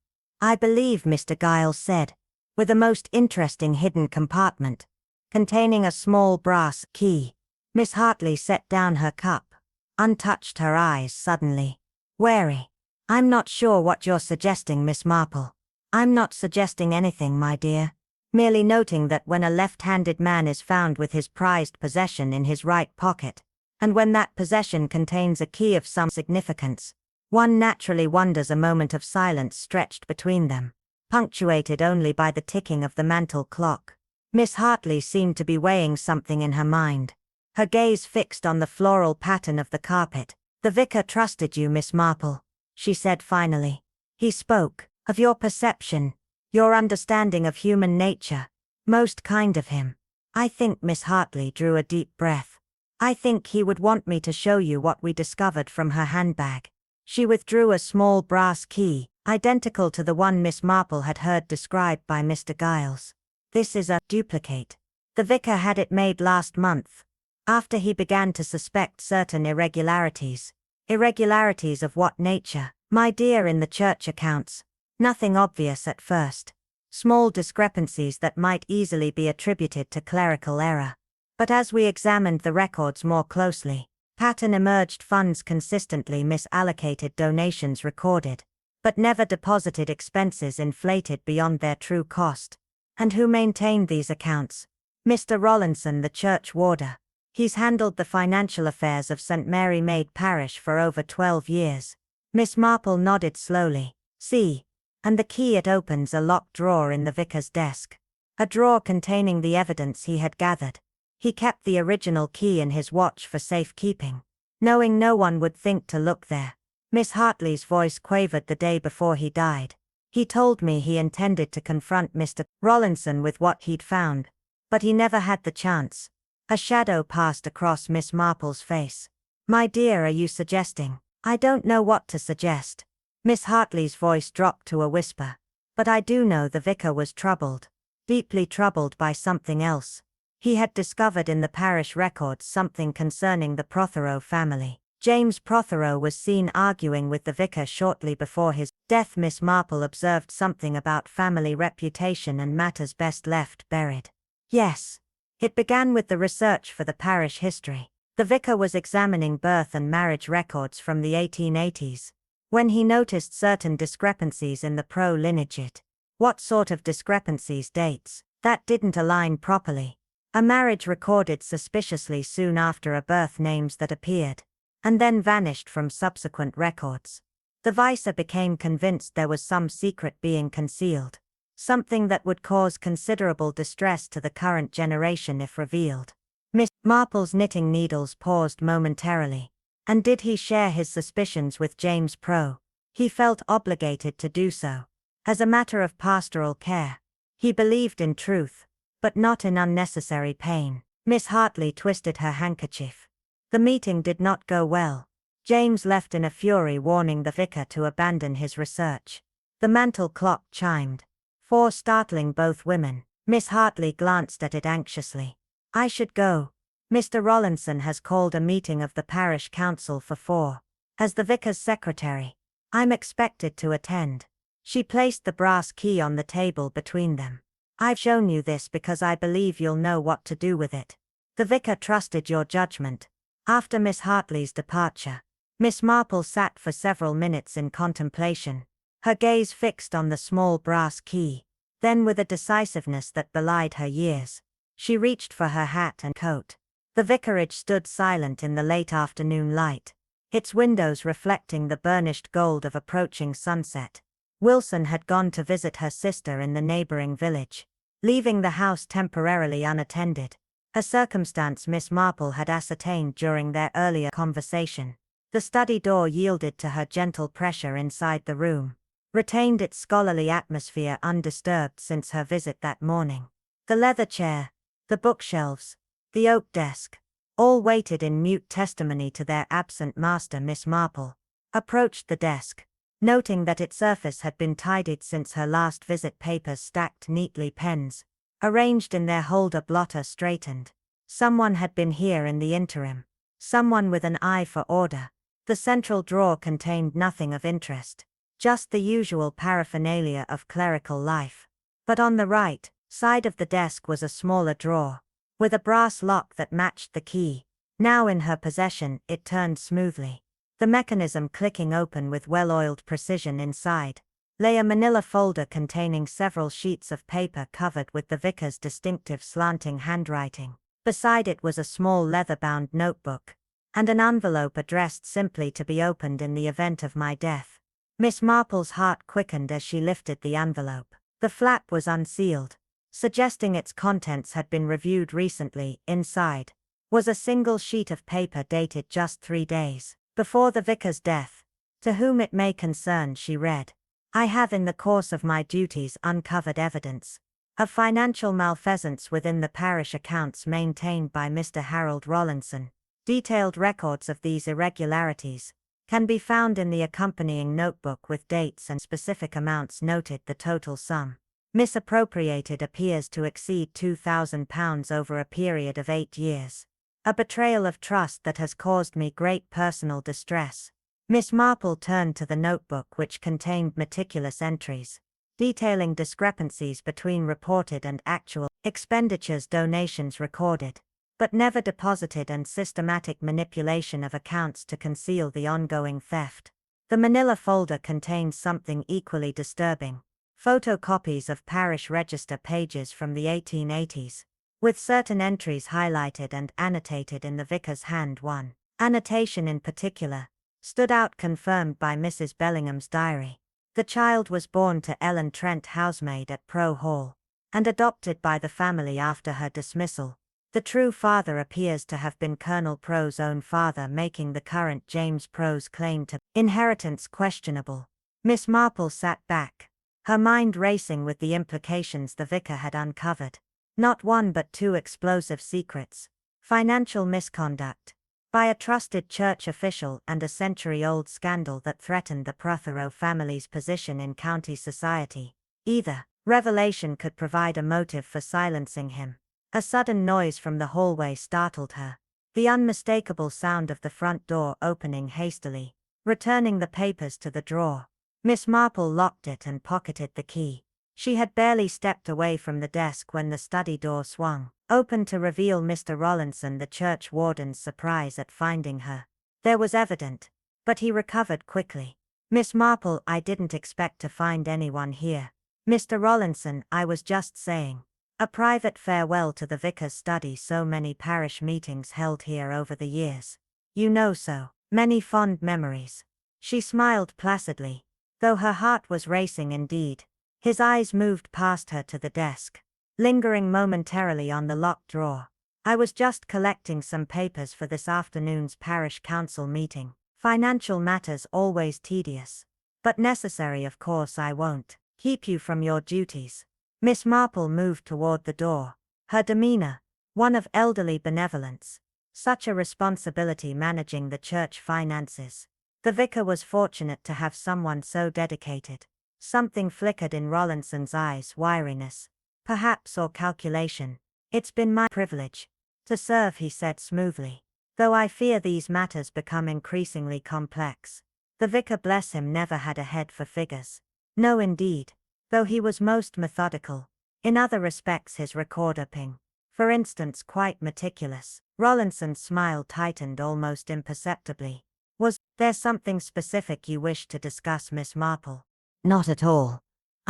I believe, Mr. Giles said, with a most interesting hidden compartment containing a small brass key. Miss Hartley set down her cup, untouched, her eyes suddenly wary. I'm not sure what you're suggesting, Miss Marple. I'm not suggesting anything, my dear. Merely noting that when a left-handed man is found with his prized possession in his right pocket, and when that possession contains a key of some significance, one naturally wonders. A moment of silence stretched between them, punctuated only by the ticking of the mantel clock. Miss Hartley seemed to be weighing something in her mind, her gaze fixed on the floral pattern of the carpet. The vicar trusted you, Miss Marple, she said finally. He spoke of your perception, your understanding of human nature. Most kind of him. I think Miss Hartley drew a deep breath. I think he would want me to show you what we discovered from her handbag. She withdrew a small brass key, identical to the one Miss Marple had heard described by Mr. Giles. This is a duplicate. The vicar had it made last month, after he began to suspect certain irregularities. Irregularities of what nature, my dear? In the church accounts. Nothing obvious at first. Small discrepancies that might easily be attributed to clerical error. But as we examined the records more closely, pattern emerged: funds consistently misallocated, donations recorded, but never deposited, expenses inflated beyond their true cost. And who maintained these accounts? Mr. Rollinson, the church warder. He's handled the financial affairs of St. Mary Maid Parish for over 12 years. Miss Marple nodded slowly. See. And the key, it opens a locked drawer in the vicar's desk. A drawer containing the evidence he had gathered. He kept the original key in his watch for safekeeping, knowing no one would think to look there. Miss Hartley's voice quavered the day before he died. He told me he intended to confront Mr. Rollinson with what he'd found, but he never had the chance. A shadow passed across Miss Marple's face. My dear, are you suggesting? I don't know what to suggest. Miss Hartley's voice dropped to a whisper. But I do know the vicar was troubled. Deeply troubled by something else. He had discovered in the parish records something concerning the Prothero family. James Prothero was seen arguing with the vicar shortly before his death. Miss Marple observed something about family reputation and matters best left buried. Yes. It began with the research for the parish history. The vicar was examining birth and marriage records from the 1880s. When he noticed certain discrepancies in the lineage. What sort of discrepancies? Dates that didn't align properly. A marriage recorded suspiciously soon after a birth, names that appeared and then vanished from subsequent records. The vicar became convinced there was some secret being concealed. Something that would cause considerable distress to the current generation if revealed. Miss Marple's knitting needles paused momentarily. And did he share his suspicions with James Pro? He felt obligated to do so. As a matter of pastoral care. He believed in truth, but not in unnecessary pain. Miss Hartley twisted her handkerchief. The meeting did not go well. James left in a fury, warning the vicar to abandon his research. The mantel clock chimed. 4, startling both women. Miss Hartley glanced at it anxiously. I should go. Mr. Rollinson has called a meeting of the parish council for 4. As the vicar's secretary, I'm expected to attend. She placed the brass key on the table between them. I've shown you this because I believe you'll know what to do with it. The vicar trusted your judgment. After Miss Hartley's departure, Miss Marple sat for several minutes in contemplation, her gaze fixed on the small brass key. Then, with a decisiveness that belied her years, she reached for her hat and coat. The vicarage stood silent in the late afternoon light, its windows reflecting the burnished gold of approaching sunset. Wilson had gone to visit her sister in the neighboring village, leaving the house temporarily unattended, a circumstance Miss Marple had ascertained during their earlier conversation. The study door yielded to her gentle pressure inside the room, retained its scholarly atmosphere undisturbed since her visit that morning. The leather chair, the bookshelves, the oak desk, all waited in mute testimony to their absent master. Miss Marple approached the desk, noting that its surface had been tidied since her last visit. Papers stacked neatly, pens arranged in their holder, blotter straightened. Someone had been here in the interim. Someone with an eye for order. The central drawer contained nothing of interest, just the usual paraphernalia of clerical life. But on the right side of the desk was a smaller drawer, with a brass lock that matched the key. Now in her possession, it turned smoothly, the mechanism clicking open with well-oiled precision. Inside lay a manila folder containing several sheets of paper covered with the vicar's distinctive slanting handwriting. Beside it was a small leather-bound notebook, and an envelope addressed simply to be opened in the event of my death. Miss Marple's heart quickened as she lifted the envelope. The flap was unsealed, suggesting its contents had been reviewed recently. Inside was a single sheet of paper dated just 3 days before the vicar's death. To whom it may concern, she read. I have in the course of my duties uncovered evidence of financial malfeasance within the parish accounts maintained by Mr. Harold Rollinson. Detailed records of these irregularities can be found in the accompanying notebook with dates and specific amounts noted. The total sum misappropriated appears to exceed £2,000 over a period of 8 years. A betrayal of trust that has caused me great personal distress. Miss Marple turned to the notebook, which contained meticulous entries detailing discrepancies between reported and actual expenditures, donations recorded but never deposited, and systematic manipulation of accounts to conceal the ongoing theft. The manila folder contained something equally disturbing: photocopies of parish register pages from the 1880s, with certain entries highlighted and annotated in the vicar's hand. One annotation in particular stood out, confirmed by Mrs. Bellingham's diary. The child was born to Ellen Trent, housemaid at Pro Hall, and adopted by the family after her dismissal. The true father appears to have been Colonel Pro's own father, making the current James Pro's claim to inheritance questionable. Miss Marple sat back, her mind racing with the implications the vicar had uncovered. Not one but two explosive secrets. Financial misconduct by a trusted church official and a century-old scandal that threatened the Prothero family's position in county society. Either revelation could provide a motive for silencing him. A sudden noise from the hallway startled her. The unmistakable sound of the front door opening hastily, returning the papers to the drawer. Miss Marple locked it and pocketed the key. She had barely stepped away from the desk when the study door swung open to reveal Mr. Rollinson, the church warden's surprise at finding her. There was evident, but he recovered quickly. Miss Marple, I didn't expect to find anyone here. Mr. Rollinson, I was just saying. A private farewell to the vicar's study, so many parish meetings held here over the years. You know, so many fond memories. She smiled placidly, though her heart was racing indeed. His eyes moved past her to the desk, lingering momentarily on the locked drawer. I was just collecting some papers for this afternoon's parish council meeting. Financial matters always tedious, but necessary. Of course I won't keep you from your duties. Miss Marple moved toward the door, her demeanor one of elderly benevolence. Such a responsibility managing the church finances. The vicar was fortunate to have someone so dedicated. Something flickered in Rollinson's eyes, wariness, perhaps, or calculation. It's been my privilege to serve, he said smoothly, though I fear these matters become increasingly complex. The vicar, bless him, never had a head for figures. No indeed, though he was most methodical. In other respects his recorder-ping, for instance, quite meticulous. Rollinson's smile tightened almost imperceptibly. Was there something specific you wished to discuss, Miss Marple? Not at all.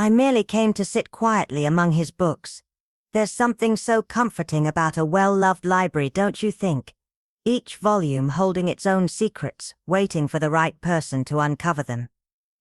I merely came to sit quietly among his books. There's something so comforting about a well-loved library, don't you think? Each volume holding its own secrets, waiting for the right person to uncover them.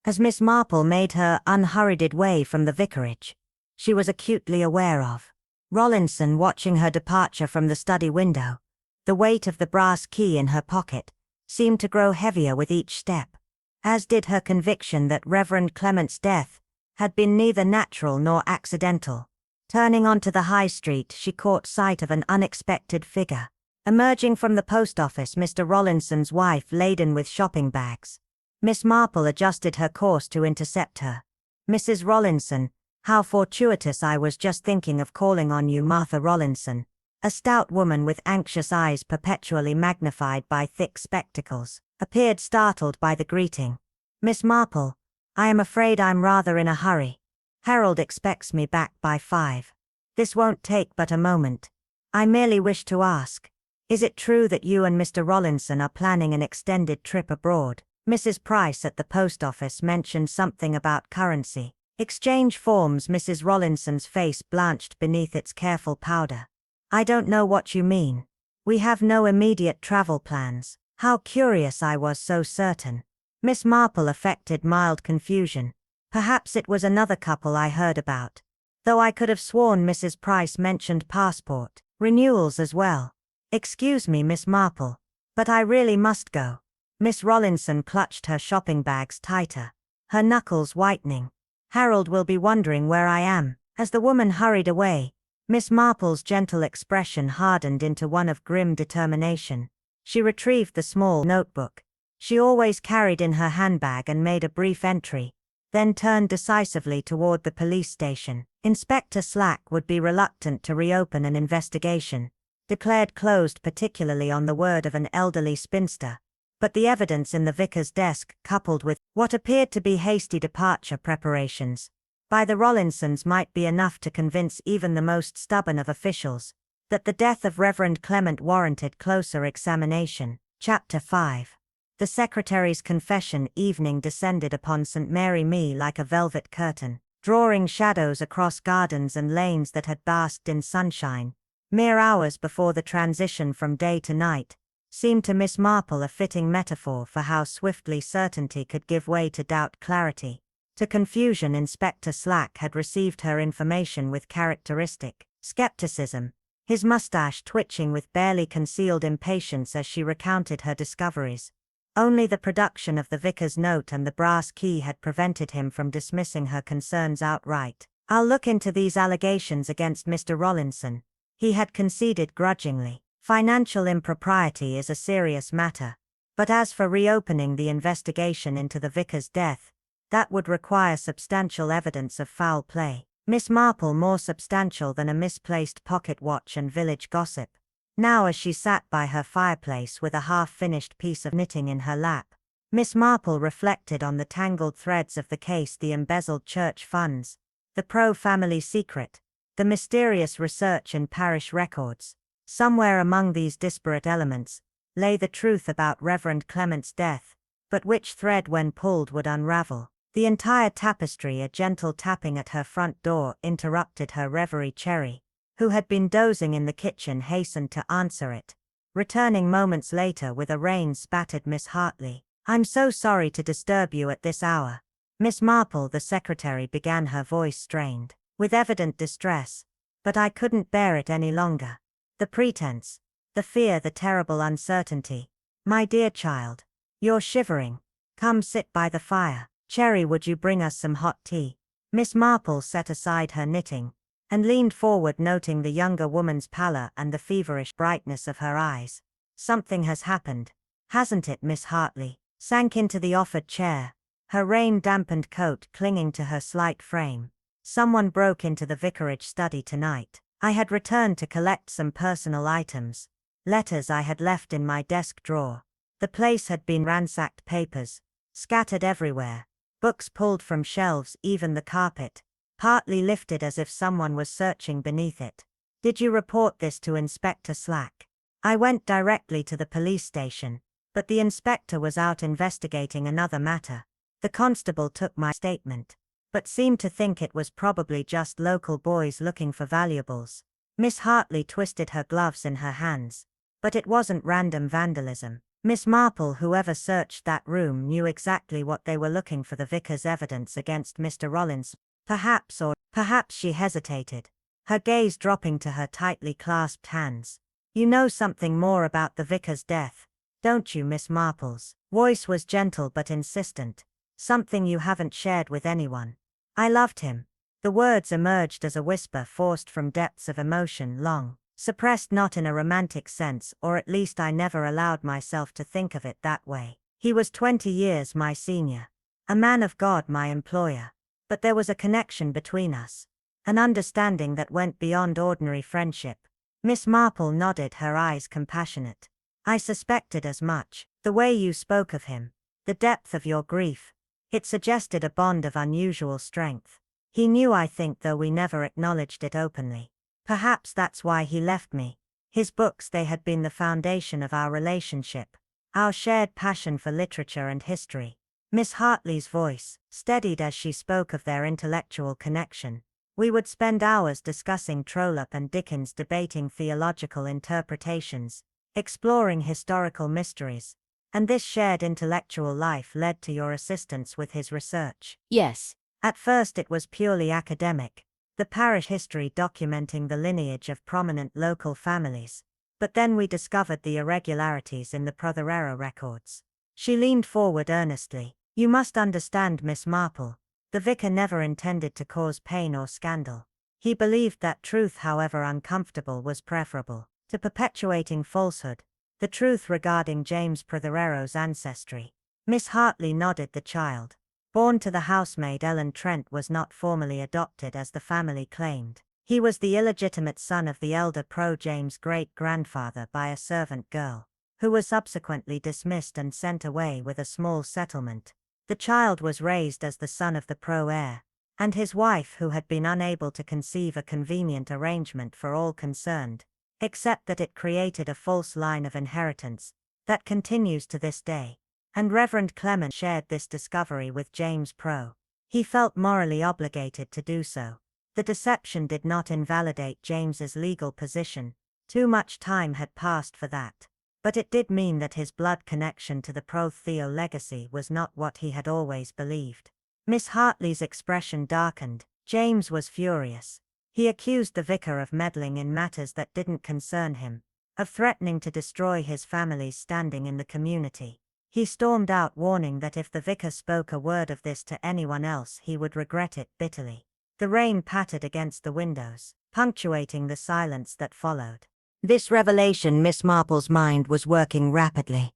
As Miss Marple made her unhurried way from the vicarage, she was acutely aware of Rollinson watching her departure from the study window. The weight of the brass key in her pocket seemed to grow heavier with each step, as did her conviction that Reverend Clement's death had been neither natural nor accidental. Turning onto the high street, she caught sight of an unexpected figure emerging from the post office, Mr. Rollinson's wife, laden with shopping bags. Miss Marple adjusted her course to intercept her. Mrs. Rollinson, how fortuitous, I was just thinking of calling on you. Martha Rollinson, a stout woman with anxious eyes perpetually magnified by thick spectacles, appeared startled by the greeting. Miss Marple, I am afraid I'm rather in a hurry. Harold expects me back by 5. This won't take but a moment. I merely wish to ask, is it true that you and Mr. Rollinson are planning an extended trip abroad? Mrs. Price at the post office mentioned something about currency exchange forms. Mrs. Rollinson's face blanched beneath its careful powder. I don't know what you mean. We have no immediate travel plans. How curious, I was so certain. Miss Marple affected mild confusion. Perhaps it was another couple I heard about, though I could have sworn Mrs. Price mentioned passport renewals as well. Excuse me, Miss Marple, but I really must go. Miss Rollinson clutched her shopping bags tighter, her knuckles whitening. Harold will be wondering where I am. As the woman hurried away, Miss Marple's gentle expression hardened into one of grim determination. She retrieved the small notebook she always carried in her handbag and made a brief entry, then turned decisively toward the police station. Inspector Slack would be reluctant to reopen an investigation, declared closed, particularly on the word of an elderly spinster. But the evidence in the vicar's desk, coupled with what appeared to be hasty departure preparations by the Rollinsons, might be enough to convince even the most stubborn of officials that the death of Reverend Clement warranted closer examination. Chapter 5. The secretary's confession. Evening descended upon St. Mary Me like a velvet curtain, drawing shadows across gardens and lanes that had basked in sunshine. Mere hours before the transition from day to night seemed to Miss Marple a fitting metaphor for how swiftly certainty could give way to doubt, clarity to confusion. Inspector Slack had received her information with characteristic skepticism. his mustache twitching with barely concealed impatience as she recounted her discoveries. Only the production of the vicar's note and the brass key had prevented him from dismissing her concerns outright. "I'll look into these allegations against Mr. Rollinson," he had conceded grudgingly. "Financial impropriety is a serious matter. But as for reopening the investigation into the vicar's death, that would require substantial evidence of foul play. Miss Marple more substantial than a misplaced pocket watch and village gossip." Now as she sat by her fireplace with a half-finished piece of knitting in her lap, Miss Marple reflected on the tangled threads of the case: the embezzled church funds, the pro-family secret, the mysterious research in parish records. Somewhere among these disparate elements lay the truth about Reverend Clement's death, but which thread when pulled would unravel? The entire tapestry. A gentle tapping at her front door interrupted her reverie. Cherry, who had been dozing in the kitchen, hastened to answer it, returning moments later with a rain-spattered "Miss Hartley, I'm so sorry to disturb you at this hour." "Miss Marple," the secretary began, her voice strained with evident distress, "but I couldn't bear it any longer. The pretense, the fear, the terrible uncertainty. My dear child, you're shivering. Come sit by the fire. Cherry, would you bring us some hot tea?" Miss Marple set aside her knitting and leaned forward, noting the younger woman's pallor and the feverish brightness of her eyes. "Something has happened, hasn't it?" Miss Hartley sank into the offered chair, her rain-dampened coat clinging to her slight frame. "Someone broke into the vicarage study tonight. I had returned to collect some personal items, letters I had left in my desk drawer. The place had been ransacked, papers scattered everywhere, books pulled from shelves, even the carpet partly lifted as if someone was searching beneath it. Did you report this to Inspector Slack?" "I went directly to the police station, but the inspector was out investigating another matter. The constable took my statement, but seemed to think it was probably just local boys looking for valuables." Miss Hartley twisted her gloves in her hands. "But it wasn't random vandalism. Miss Marple, whoever searched that room knew exactly what they were looking for: the vicar's evidence against Mr. Rollins. Perhaps she hesitated, her gaze dropping to her tightly clasped hands. "You know something more about the vicar's death, don't you?" Miss Marple's voice was gentle but insistent. "Something you haven't shared with anyone." "I loved him." The words emerged as a whisper forced from depths of emotion long suppressed, not in a romantic sense, or at least I never allowed myself to think of it that way. He was 20 years my senior, a man of God, my employer. But there was a connection between us, an understanding that went beyond ordinary friendship. Miss Marple nodded, her eyes compassionate. "I suspected as much. The way you spoke of him, the depth of your grief, it suggested a bond of unusual strength. He knew, I think, though we never acknowledged it openly. Perhaps that's why he left me. His books, they had been the foundation of our relationship, our shared passion for literature and history." Miss Hartley's voice steadied as she spoke of their intellectual connection. "We would spend hours discussing Trollope and Dickens, debating theological interpretations, exploring historical mysteries. And this shared intellectual life led to your assistance with his research." "Yes." "At first it was purely academic, the parish history documenting the lineage of prominent local families. But then we discovered the irregularities in the Prothero records." She leaned forward earnestly. "You must understand, Miss Marple, the vicar never intended to cause pain or scandal. He believed that truth, however uncomfortable, was preferable to perpetuating falsehood. The truth regarding James Prothero's ancestry." Miss Hartley nodded. "The child born to the housemaid Ellen Trent was not formally adopted as the family claimed. He was the illegitimate son of the elder James' great-grandfather by a servant girl, who was subsequently dismissed and sent away with a small settlement. The child was raised as the son of the heir, and his wife, who had been unable to conceive a convenient arrangement for all concerned, except that it created a false line of inheritance that continues to this day. And Reverend Clement shared this discovery with James Pro. He felt morally obligated to do so. The deception did not invalidate James's legal position. Too much time had passed for that. But it did mean that his blood connection to the Pro-Theo legacy was not what he had always believed." Miss Hartley's expression darkened. James was furious. He accused the vicar of meddling in matters that didn't concern him, of threatening to destroy his family's standing in the community. He stormed out, warning that if the vicar spoke a word of this to anyone else, he would regret it bitterly. The rain pattered against the windows, punctuating the silence that followed. This revelation, Miss Marple's mind was working rapidly,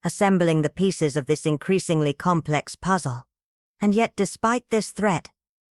assembling the pieces of this increasingly complex puzzle. And yet, despite this threat,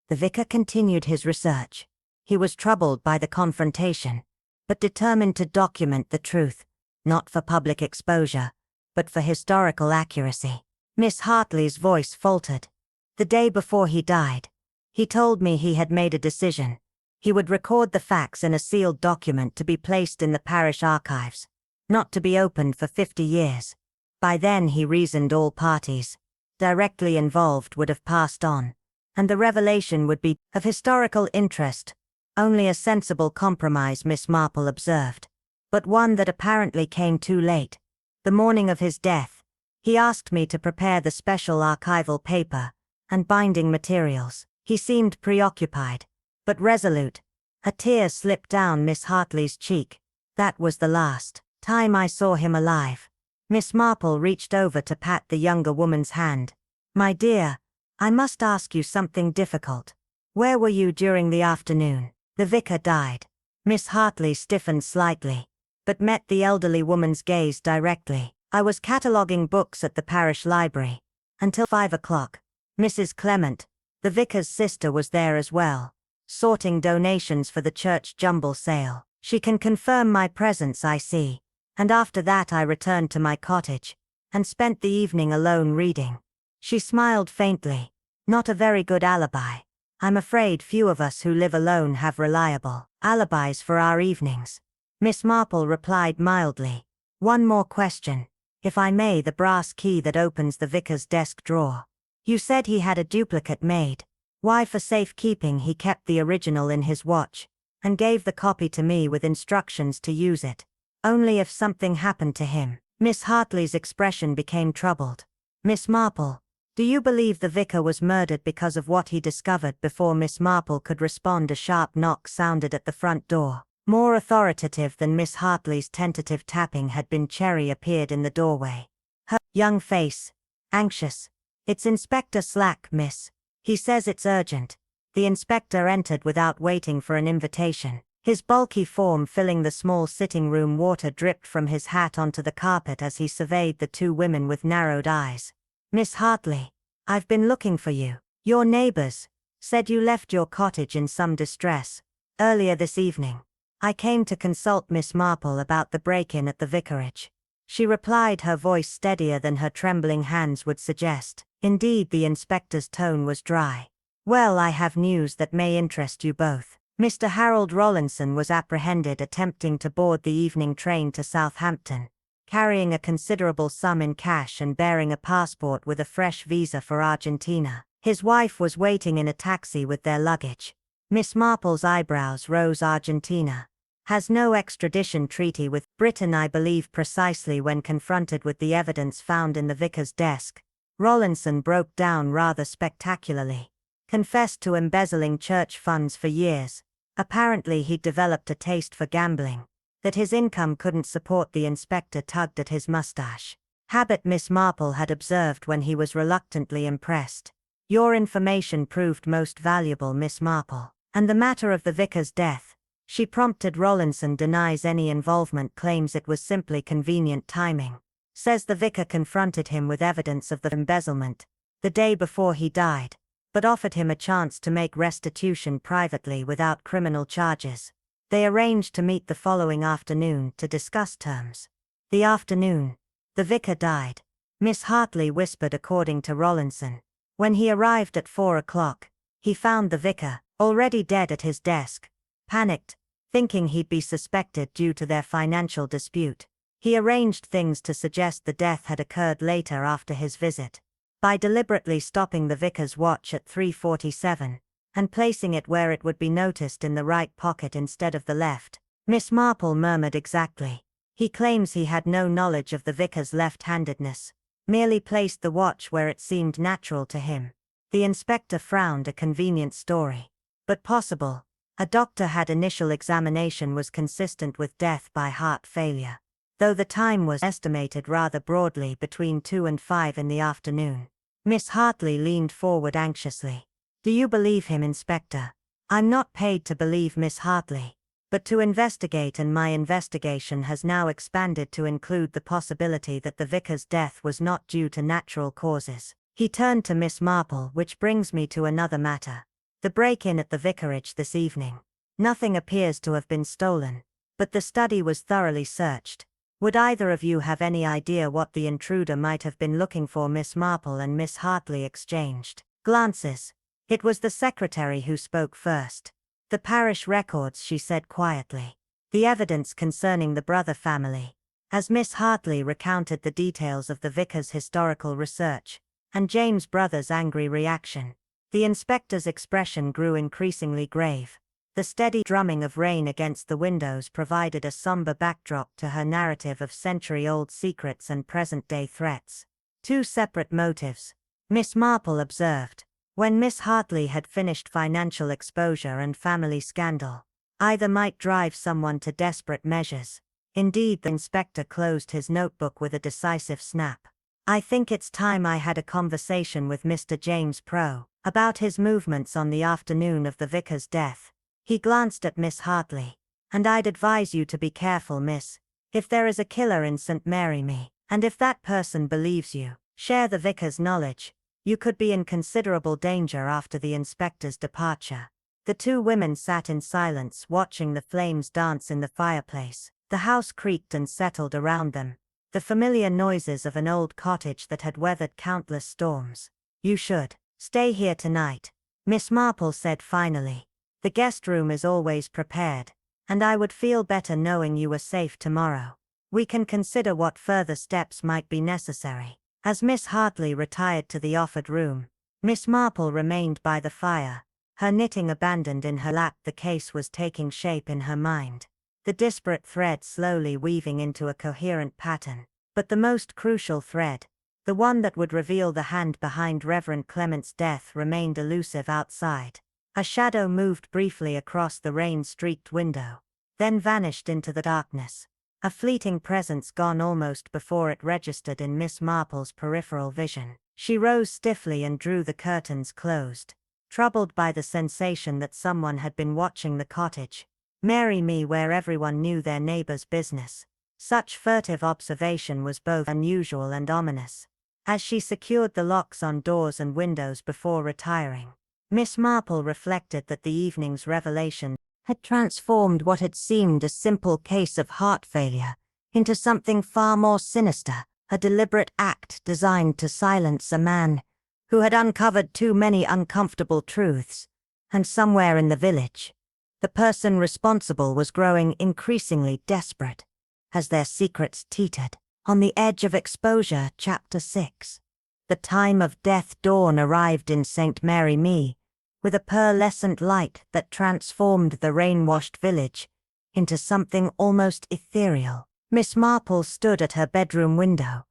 the vicar continued his research. He was troubled by the confrontation, but determined to document the truth, not for public exposure, but for historical accuracy. Miss Hartley's voice faltered. The day before he died, he told me he had made a decision. He would record the facts in a sealed document to be placed in the parish archives, not to be opened for 50 years. By then, he reasoned, all parties directly involved would have passed on, and the revelation would be of historical interest. Only a sensible compromise, Miss Marple observed, but one that apparently came too late. The morning of his death, he asked me to prepare the special archival paper and binding materials. He seemed preoccupied, but resolute. A tear slipped down Miss Hartley's cheek. That was the last time I saw him alive. Miss Marple reached over to pat the younger woman's hand. My dear, I must ask you something difficult. Where were you during the afternoon the vicar died? Miss Hartley stiffened slightly, but met the elderly woman's gaze directly. I was cataloguing books at the parish library until 5 o'clock. Mrs. Clement, the vicar's sister, was there as well, sorting donations for the church jumble sale. She can confirm my presence, I see. And after that I returned to my cottage and spent the evening alone reading. She smiled faintly. Not a very good alibi. I'm afraid few of us who live alone have reliable alibis for our evenings. Miss Marple replied mildly. One more question, if I may. The brass key that opens the vicar's desk drawer. You said he had a duplicate made. Why? For safekeeping. He kept the original in his watch and gave the copy to me with instructions to use it only if something happened to him. Miss Hartley's expression became troubled. Miss Marple, do you believe the vicar was murdered because of what he discovered? Before Miss Marple could respond, a sharp knock sounded at the front door. More authoritative than Miss Hartley's tentative tapping had been, Cherry appeared in the doorway. Her young face anxious. It's Inspector Slack, miss. He says it's urgent. The inspector entered without waiting for an invitation. His bulky form filling the small sitting room. Water dripped from his hat onto the carpet as he surveyed the two women with narrowed eyes. Miss Hartley, I've been looking for you. Your neighbors said you left your cottage in some distress earlier this evening. I came to consult Miss Marple about the break-in at the vicarage. She replied, her voice steadier than her trembling hands would suggest. Indeed, the inspector's tone was dry. Well, I have news that may interest you both. Mr. Harold Rollinson was apprehended attempting to board the evening train to Southampton, carrying a considerable sum in cash and bearing a passport with a fresh visa for Argentina. His wife was waiting in a taxi with their luggage. Miss Marple's eyebrows rose. Argentina has no extradition treaty with Britain, I believe. Precisely. When confronted with the evidence found in the vicar's desk, Rollinson broke down rather spectacularly. Confessed to embezzling church funds for years. Apparently he'd developed a taste for gambling that his income couldn't support. The inspector tugged at his mustache. Habit, Miss Marple had observed when he was reluctantly impressed. Your information proved most valuable, Miss Marple. And the matter of the vicar's death, she prompted. Rollinson denies any involvement, claims it was simply convenient timing. Says the vicar confronted him with evidence of the embezzlement the day before he died, but offered him a chance to make restitution privately without criminal charges. They arranged to meet the following afternoon to discuss terms. The afternoon the vicar died, Miss Hartley whispered. According to Rollinson, when he arrived at 4 o'clock, he found the vicar already dead at his desk. Panicked, thinking he'd be suspected due to their financial dispute, he arranged things to suggest the death had occurred later after his visit, by deliberately stopping the vicar's watch at 3:47, and placing it where it would be noticed in the right pocket instead of the left. Miss Marple murmured. Exactly. He claims he had no knowledge of the vicar's left-handedness, merely placed the watch where it seemed natural to him. The inspector frowned. A convenient story, but possible. A doctor had initial examination was consistent with death by heart failure, though the time was estimated rather broadly between 2 and 5 in the afternoon. Miss Hartley leaned forward anxiously. Do you believe him, Inspector? I'm not paid to believe Miss Hartley, but to investigate, and my investigation has now expanded to include the possibility that the vicar's death was not due to natural causes. He turned to Miss Marple, which brings me to another matter. The break-in at the vicarage this evening. Nothing appears to have been stolen, but the study was thoroughly searched. Would either of you have any idea what the intruder might have been looking for? Miss Marple and Miss Hartley exchanged glances. It was the secretary who spoke first. The parish records, she said quietly. The evidence concerning the Brother family. As Miss Hartley recounted the details of the vicar's historical research, and James' brother's angry reaction, the inspector's expression grew increasingly grave. The steady drumming of rain against the windows provided a somber backdrop to her narrative of century-old secrets and present-day threats. Two separate motives, Miss Marple observed. When Miss Hartley had finished financial exposure and family scandal, either might drive someone to desperate measures. Indeed, the inspector closed his notebook with a decisive snap. I think it's time I had a conversation with Mr. James Pro about his movements on the afternoon of the vicar's death. He glanced at Miss Hartley. And I'd advise you to be careful, miss. If there is a killer in St. Mary Me, and if that person believes you share the vicar's knowledge, you could be in considerable danger after the inspector's departure. The two women sat in silence, watching the flames dance in the fireplace. The house creaked and settled around them, the familiar noises of an old cottage that had weathered countless storms. You should stay here tonight, Miss Marple said finally. The guest room is always prepared, and I would feel better knowing you were safe tomorrow. We can consider what further steps might be necessary. As Miss Hartley retired to the offered room, Miss Marple remained by the fire, her knitting abandoned in her lap. The case was taking shape in her mind, the disparate threads slowly weaving into a coherent pattern. But the most crucial thread, the one that would reveal the hand behind Reverend Clement's death, remained elusive outside. A shadow moved briefly across the rain-streaked window, then vanished into the darkness. A fleeting presence gone almost before it registered in Miss Marple's peripheral vision. She rose stiffly and drew the curtains closed, troubled by the sensation that someone had been watching the cottage. Mary Me, where everyone knew their neighbor's business. Such furtive observation was both unusual and ominous. As she secured the locks on doors and windows before retiring, Miss Marple reflected that the evening's revelation had transformed what had seemed a simple case of heart failure into something far more sinister, a deliberate act designed to silence a man who had uncovered too many uncomfortable truths. And somewhere in the village, the person responsible was growing increasingly desperate as their secrets teetered on the edge of exposure. Chapter 6. The time of death. Dawn arrived in St. Mary Me, with a pearlescent light that transformed the rain-washed village into something almost ethereal. Miss Marple stood at her bedroom window,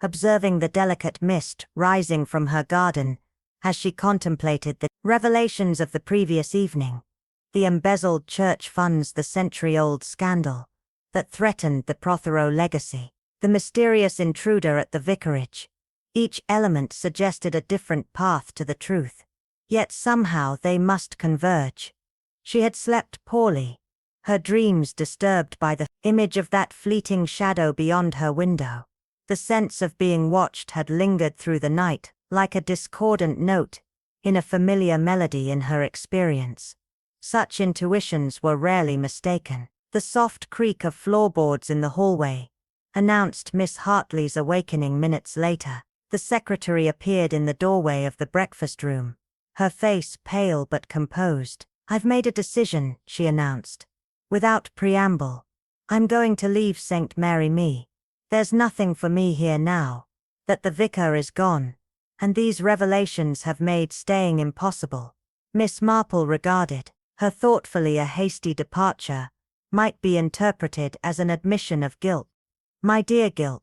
observing the delicate mist rising from her garden as she contemplated the revelations of the previous evening, the embezzled church funds, the century-old scandal that threatened the Prothero legacy, the mysterious intruder at the vicarage. Each element suggested a different path to the truth. Yet somehow they must converge. She had slept poorly, her dreams disturbed by the image of that fleeting shadow beyond her window. The sense of being watched had lingered through the night, like a discordant note in a familiar melody in her experience. Such intuitions were rarely mistaken. The soft creak of floorboards in the hallway announced Miss Hartley's awakening minutes later. The secretary appeared in the doorway of the breakfast room, her face pale but composed. I've made a decision, she announced, without preamble. I'm going to leave St. Mary Me. There's nothing for me here now. That the vicar is gone, and these revelations have made staying impossible. Miss Marple regarded her thoughtfully. A hasty departure might be interpreted as an admission of guilt. My dear Guilt,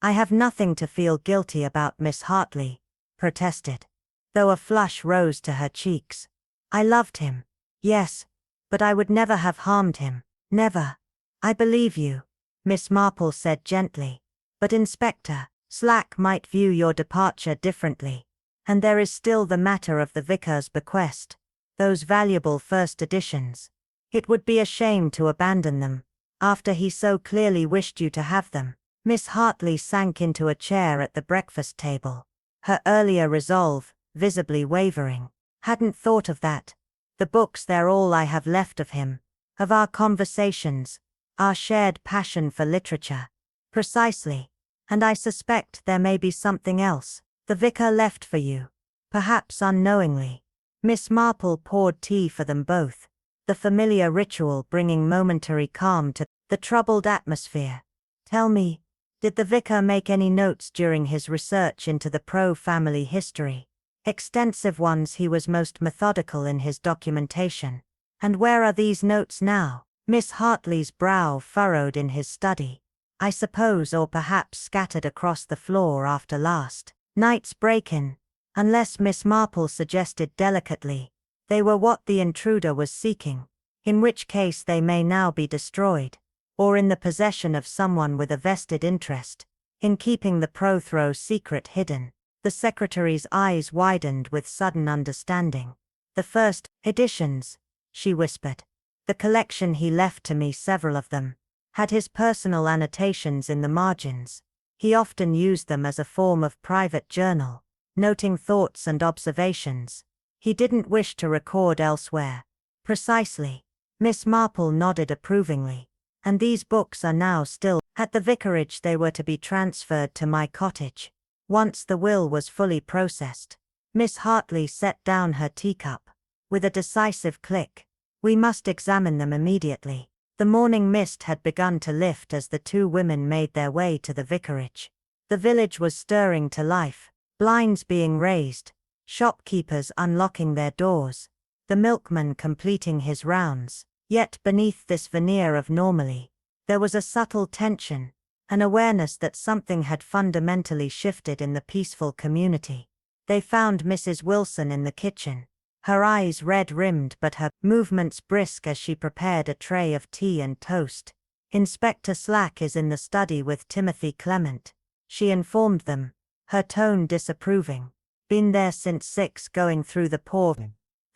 I have nothing to feel guilty about, Miss Hartley protested, though a flush rose to her cheeks. I loved him. Yes, But I would never have harmed him. Never. I believe you, Miss Marple said gently. But Inspector Slack might view your departure differently. And there is still the matter of the vicar's bequest. Those valuable first editions. It would be a shame to abandon them, after he so clearly wished you to have them. Miss Hartley sank into a chair at the breakfast table, her earlier resolve visibly wavering. Hadn't thought of that. The books, they're all I have left of him, of our conversations, our shared passion for literature. Precisely. And I suspect there may be something else the vicar left for you, perhaps unknowingly. Miss Marple poured tea for them both, the familiar ritual bringing momentary calm to the troubled atmosphere. Tell me, did the vicar make any notes during his research into the Pro family history? Extensive ones. He was most methodical in his documentation. And where are these notes now? Miss Hartley's brow furrowed in his study. I suppose, or perhaps scattered across the floor after last night's break-in. Unless, Miss Marple suggested delicately, they were what the intruder was seeking, in which case they may now be destroyed, or in the possession of someone with a vested interest in keeping the Prothrow secret hidden. The secretary's eyes widened with sudden understanding. The first editions, she whispered. The collection he left to me, several of them, had his personal annotations in the margins. He often used them as a form of private journal, noting thoughts and observations he didn't wish to record elsewhere. Precisely. Miss Marple nodded approvingly. And these books are now still at the vicarage. They were to be transferred to my cottage once the will was fully processed. Miss Hartley set down her teacup with a decisive click. We must examine them immediately. The morning mist had begun to lift as the two women made their way to the vicarage. The village was stirring to life, blinds being raised, shopkeepers unlocking their doors, the milkman completing his rounds. Yet beneath this veneer of normally, there was a subtle tension, an awareness that something had fundamentally shifted in the peaceful community. They found Mrs. Wilson in the kitchen, her eyes red-rimmed but her movements brisk as she prepared a tray of tea and toast. Inspector Slack is in the study with Timothy Clement, she informed them, her tone disapproving. Been there since 6, going through the poor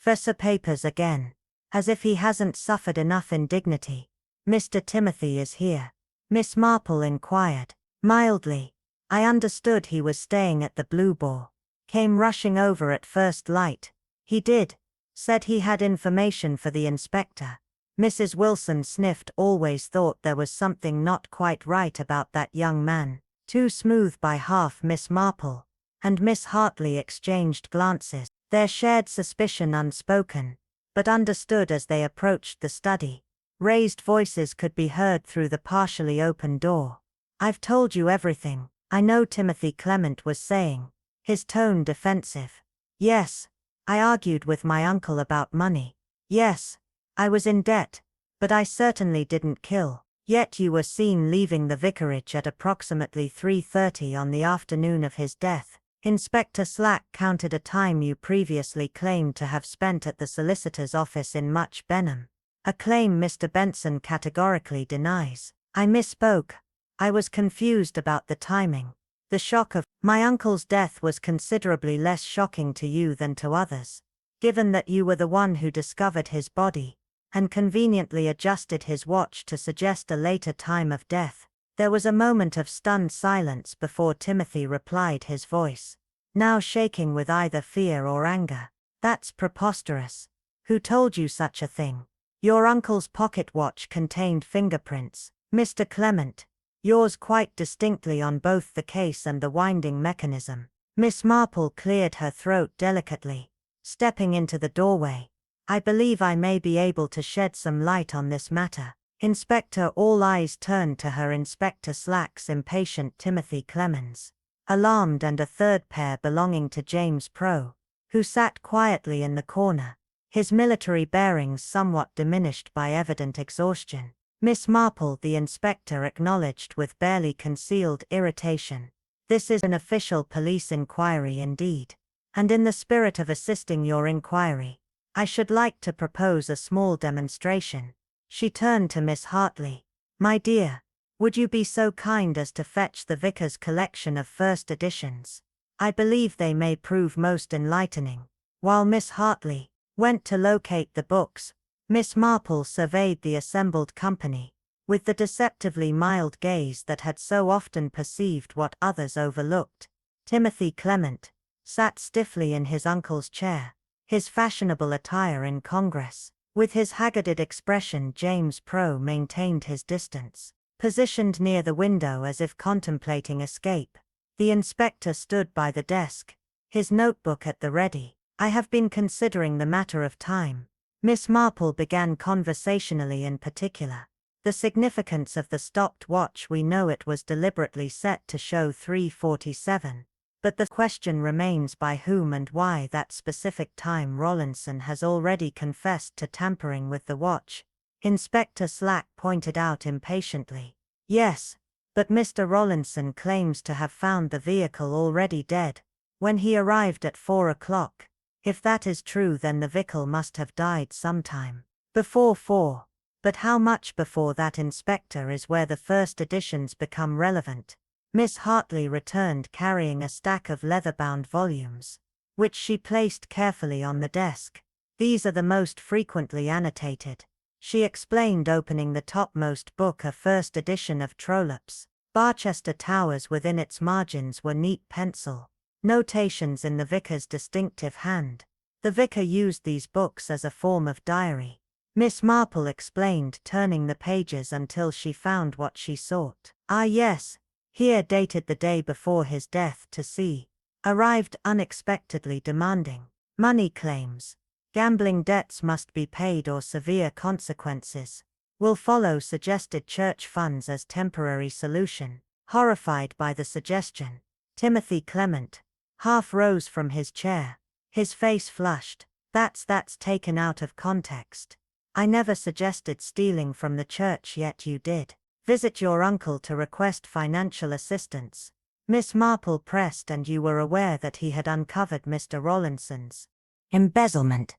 Professor papers again. As if he hasn't suffered enough indignity. Mr. Timothy is here, Miss Marple inquired, mildly. I understood he was staying at the Blue Boar. Came rushing over at first light. He did. Said he had information for the inspector. Mrs. Wilson sniffed. Always thought there was something not quite right about that young man. Too smooth by half. Miss Marple and Miss Hartley exchanged glances, their shared suspicion unspoken, but understood as they approached the study. Raised voices could be heard through the partially open door. I've told you everything, I know, Timothy Clement was saying, his tone defensive. Yes, I argued with my uncle about money. Yes, I was in debt, but I certainly didn't kill. Yet you were seen leaving the vicarage at approximately 3:30 on the afternoon of his death. Inspector Slack counted a time you previously claimed to have spent at the solicitor's office in Much Benham. A claim Mr. Benson categorically denies. I misspoke. I was confused about the timing. The shock of my uncle's death was considerably less shocking to you than to others, given that you were the one who discovered his body, and conveniently adjusted his watch to suggest a later time of death. There was a moment of stunned silence before Timothy replied, his voice now shaking with either fear or anger. That's preposterous. Who told you such a thing? Your uncle's pocket watch contained fingerprints, Mr. Clement. Yours quite distinctly on both the case and the winding mechanism. Miss Marple cleared her throat delicately, stepping into the doorway. I believe I may be able to shed some light on this matter. Inspector, all eyes turned to her. Inspector Slack's impatient Timothy Clemens, alarmed, and a third pair belonging to James Pro, who sat quietly in the corner, his military bearings somewhat diminished by evident exhaustion. Miss Marple, the inspector acknowledged with barely concealed irritation. This is an official police inquiry indeed, and in the spirit of assisting your inquiry, I should like to propose a small demonstration. She turned to Miss Hartley. My dear, would you be so kind as to fetch the vicar's collection of first editions? I believe they may prove most enlightening. While Miss Hartley went to locate the books, Miss Marple surveyed the assembled company, with the deceptively mild gaze that had so often perceived what others overlooked. Timothy Clement sat stiffly in his uncle's chair, his fashionable attire incongruous. With his haggarded expression, James Pro maintained his distance, positioned near the window as if contemplating escape. The inspector stood by the desk, his notebook at the ready. I have been considering the matter of time. Miss Marple began conversationally in particular. The significance of the stopped watch, we know it was deliberately set to show 3:47. But the question remains by whom and why that specific time. Rawlinson has already confessed to tampering with the watch, Inspector Slack pointed out impatiently. Yes, but Mr. Rawlinson claims to have found the vehicle already dead when he arrived at 4 o'clock. If that is true, then the vehicle must have died sometime before 4. But how much before that, Inspector, is where the first editions become relevant. Miss Hartley returned carrying a stack of leather-bound volumes, which she placed carefully on the desk. These are the most frequently annotated, she explained, opening the topmost book, a first edition of Trollope's Barchester Towers. Within its margins were neat pencil notations in the vicar's distinctive hand. The vicar used these books as a form of diary, Miss Marple explained, turning the pages until she found what she sought. Ah yes, here, dated the day before his death, to see. Arrived unexpectedly, demanding money claims. Gambling debts must be paid or severe consequences will follow. Suggested church funds as temporary solution. Horrified by the suggestion, Timothy Clement half rose from his chair, his face flushed. That's taken out of context. I never suggested stealing from the church, yet you did visit your uncle to request financial assistance. Miss Marple pressed. And you were aware that he had uncovered Mr. Rawlinson's embezzlement?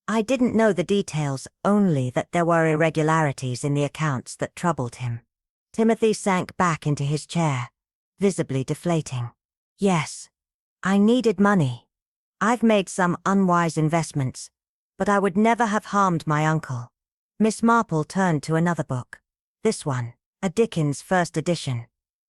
I didn't know the details, only that there were irregularities in the accounts that troubled him. Timothy sank back into his chair, visibly deflating. Yes, I needed money. I've made some unwise investments, but I would never have harmed my uncle. Miss Marple turned to another book. This one, a Dickens first edition.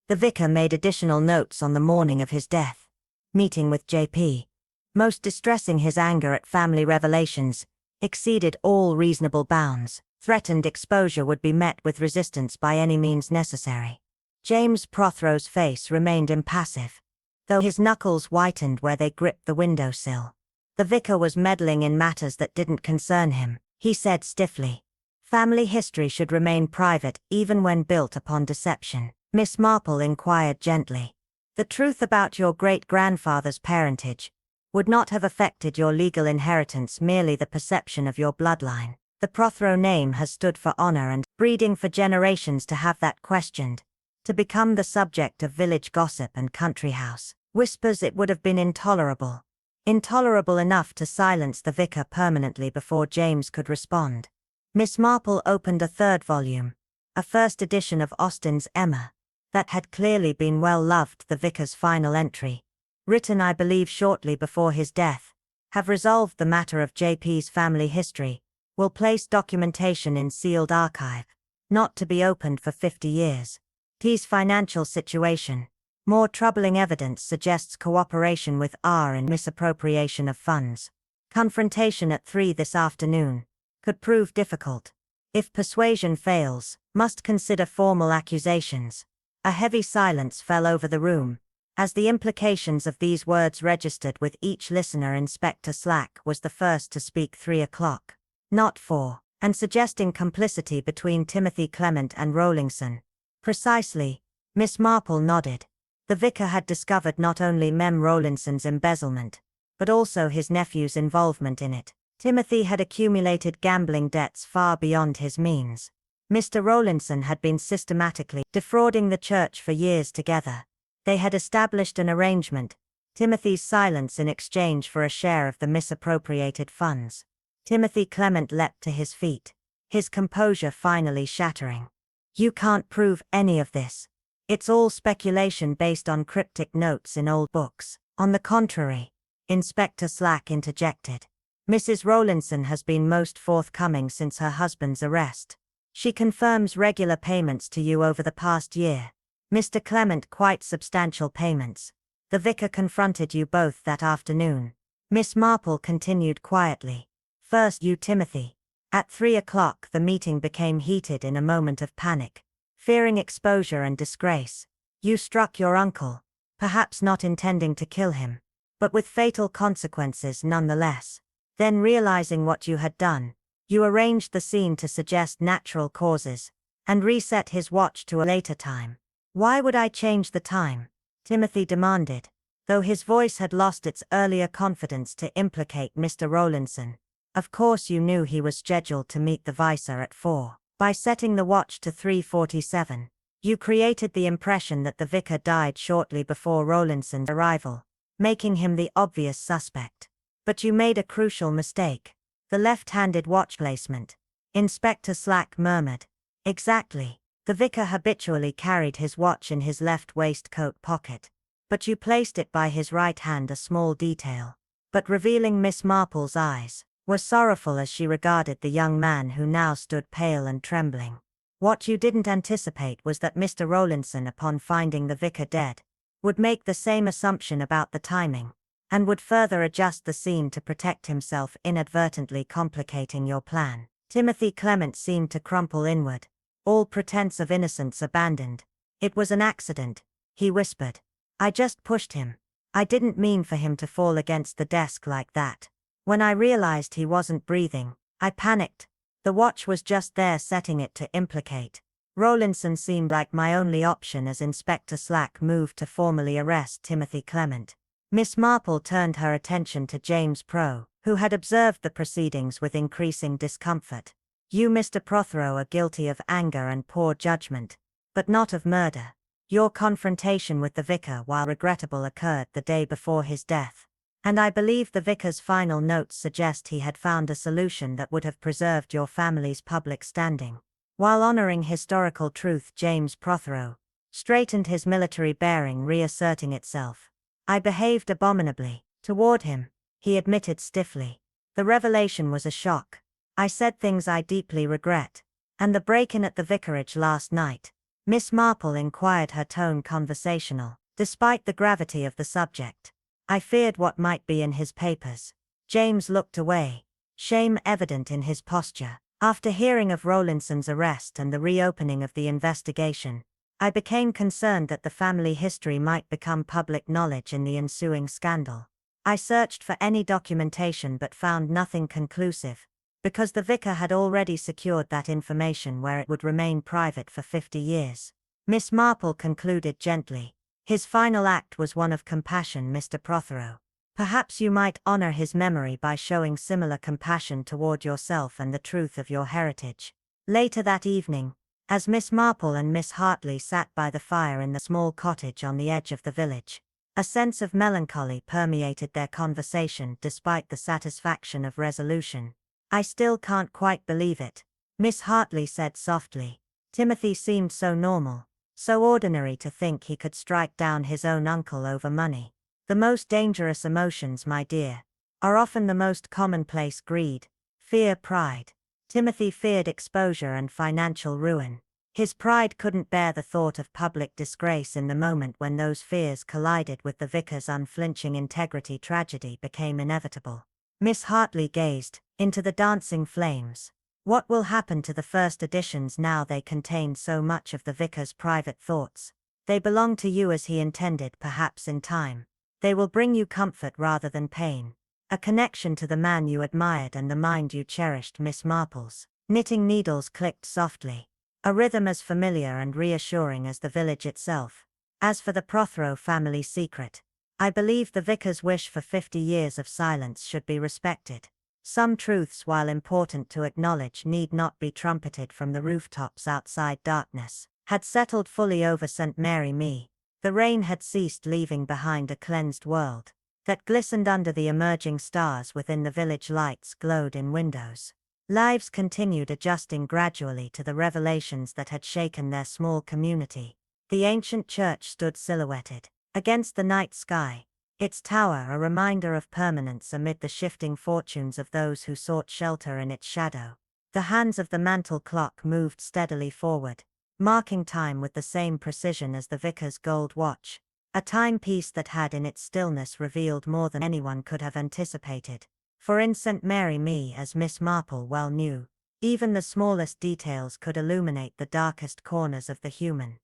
The vicar made additional notes on the morning of his death. Meeting with J.P. Most distressing. His anger at family revelations exceeded all reasonable bounds. Threatened exposure would be met with resistance by any means necessary. James Prothrow's face remained impassive, though his knuckles whitened where they gripped the windowsill. The vicar was meddling in matters that didn't concern him, he said stiffly. Family history should remain private, even when built upon deception. Miss Marple inquired gently. The truth about your great-grandfather's parentage would not have affected your legal inheritance, merely the perception of your bloodline. The Prothrow name has stood for honor and breeding for generations. To have that questioned, to become the subject of village gossip and country house whispers, it would have been intolerable. Intolerable enough to silence the vicar permanently before James could respond. Miss Marple opened a third volume, a first edition of Austen's Emma, that had clearly been well loved. The vicar's final entry, written I believe shortly before his death, have resolved the matter of J.P.'s family history, will place documentation in sealed archive, not to be opened for 50 years. T.'s financial situation, more troubling evidence suggests cooperation with R in misappropriation of funds. Confrontation at 3 this afternoon could prove difficult. If persuasion fails, must consider formal accusations. A heavy silence fell over the room, as the implications of these words registered with each listener. Inspector Slack was the first to speak. 3 o'clock, not 4, and suggesting complicity between Timothy Clement and Rawlinson. Precisely, Miss Marple nodded. The vicar had discovered not only Mem Rawlinson's embezzlement, but also his nephew's involvement in it. Timothy had accumulated gambling debts far beyond his means. Mr. Rawlinson had been systematically defrauding the church for years together. They had established an arrangement, Timothy's silence in exchange for a share of the misappropriated funds. Timothy Clement leapt to his feet, his composure finally shattering. You can't prove any of this. It's all speculation based on cryptic notes in old books. On the contrary, Inspector Slack interjected. Mrs. Rowlinson has been most forthcoming since her husband's arrest. She confirms regular payments to you over the past year. Mr. Clement, quite substantial payments. The vicar confronted you both that afternoon. Miss Marple continued quietly. First you, Timothy. At 3 o'clock the meeting became heated in a moment of panic. Fearing exposure and disgrace, you struck your uncle, perhaps not intending to kill him, but with fatal consequences nonetheless. Then realizing what you had done, you arranged the scene to suggest natural causes, and reset his watch to a later time. Why would I change the time? Timothy demanded, though his voice had lost its earlier confidence to implicate Mr. Rowlinson. Of course you knew he was scheduled to meet the vicar at 4. By setting the watch to 3:47, you created the impression that the vicar died shortly before Rowlinson's arrival, making him the obvious suspect. But you made a crucial mistake. The left-handed watch placement. Inspector Slack murmured. Exactly. The vicar habitually carried his watch in his left waistcoat pocket. But you placed it by his right hand, a small detail. But revealing Miss Marple's eyes were sorrowful as she regarded the young man who now stood pale and trembling. What you didn't anticipate was that Mr. Rowlinson, upon finding the vicar dead, would make the same assumption about the timing, and would further adjust the scene to protect himself, inadvertently complicating your plan. Timothy Clement seemed to crumple inward, all pretense of innocence abandoned. It was an accident, he whispered. I just pushed him. I didn't mean for him to fall against the desk like that. When I realized he wasn't breathing, I panicked. The watch was just there, setting it to implicate. Rowlinson seemed like my only option as Inspector Slack moved to formally arrest Timothy Clement. Miss Marple turned her attention to James Pro, who had observed the proceedings with increasing discomfort. You, Mr. Prothero, are guilty of anger and poor judgment, but not of murder. Your confrontation with the vicar, while regrettable, occurred the day before his death. And I believe the vicar's final notes suggest he had found a solution that would have preserved your family's public standing. While honoring historical truth, James Prothero straightened his military bearing, reasserting itself. I behaved abominably toward him, he admitted stiffly. The revelation was a shock. I said things I deeply regret. And the break-in at the vicarage last night? Miss Marple inquired, her tone conversational, despite the gravity of the subject. I feared what might be in his papers. James looked away, shame evident in his posture. After hearing of Rowlinson's arrest and the reopening of the investigation, I became concerned that the family history might become public knowledge in the ensuing scandal. I searched for any documentation but found nothing conclusive, because the vicar had already secured that information where it would remain private for 50 years. Miss Marple concluded gently. His final act was one of compassion, Mr. Prothero. Perhaps you might honor his memory by showing similar compassion toward yourself and the truth of your heritage. Later that evening, as Miss Marple and Miss Hartley sat by the fire in the small cottage on the edge of the village, a sense of melancholy permeated their conversation despite the satisfaction of resolution. I still can't quite believe it, Miss Hartley said softly. Timothy seemed so normal. So ordinary to think he could strike down his own uncle over money. The most dangerous emotions, my dear, are often the most commonplace: greed, fear, pride. Timothy feared exposure and financial ruin. His pride couldn't bear the thought of public disgrace in the moment when those fears collided with the vicar's unflinching integrity. Tragedy became inevitable. Miss Hartley gazed into the dancing flames. What will happen to the first editions now they contain so much of the vicar's private thoughts? They belong to you as he intended, perhaps in time. They will bring you comfort rather than pain. A connection to the man you admired and the mind you cherished. Miss Marple's knitting needles clicked softly, a rhythm as familiar and reassuring as the village itself. As for the Prothero family secret, I believe the vicar's wish for 50 years of silence should be respected. Some truths, while important to acknowledge, need not be trumpeted from the rooftops outside. Darkness had settled fully over St. Mary Me. The rain had ceased, leaving behind a cleansed world. that glistened under the emerging stars within the village lights glowed in windows. Lives continued adjusting gradually to the revelations that had shaken their small community. The ancient church stood silhouetted against the night sky, its tower a reminder of permanence amid the shifting fortunes of those who sought shelter in its shadow. The hands of the mantel clock moved steadily forward, marking time with the same precision as the vicar's gold watch, a timepiece that had in its stillness revealed more than anyone could have anticipated. For in St. Mary Me, as Miss Marple well knew, even the smallest details could illuminate the darkest corners of the human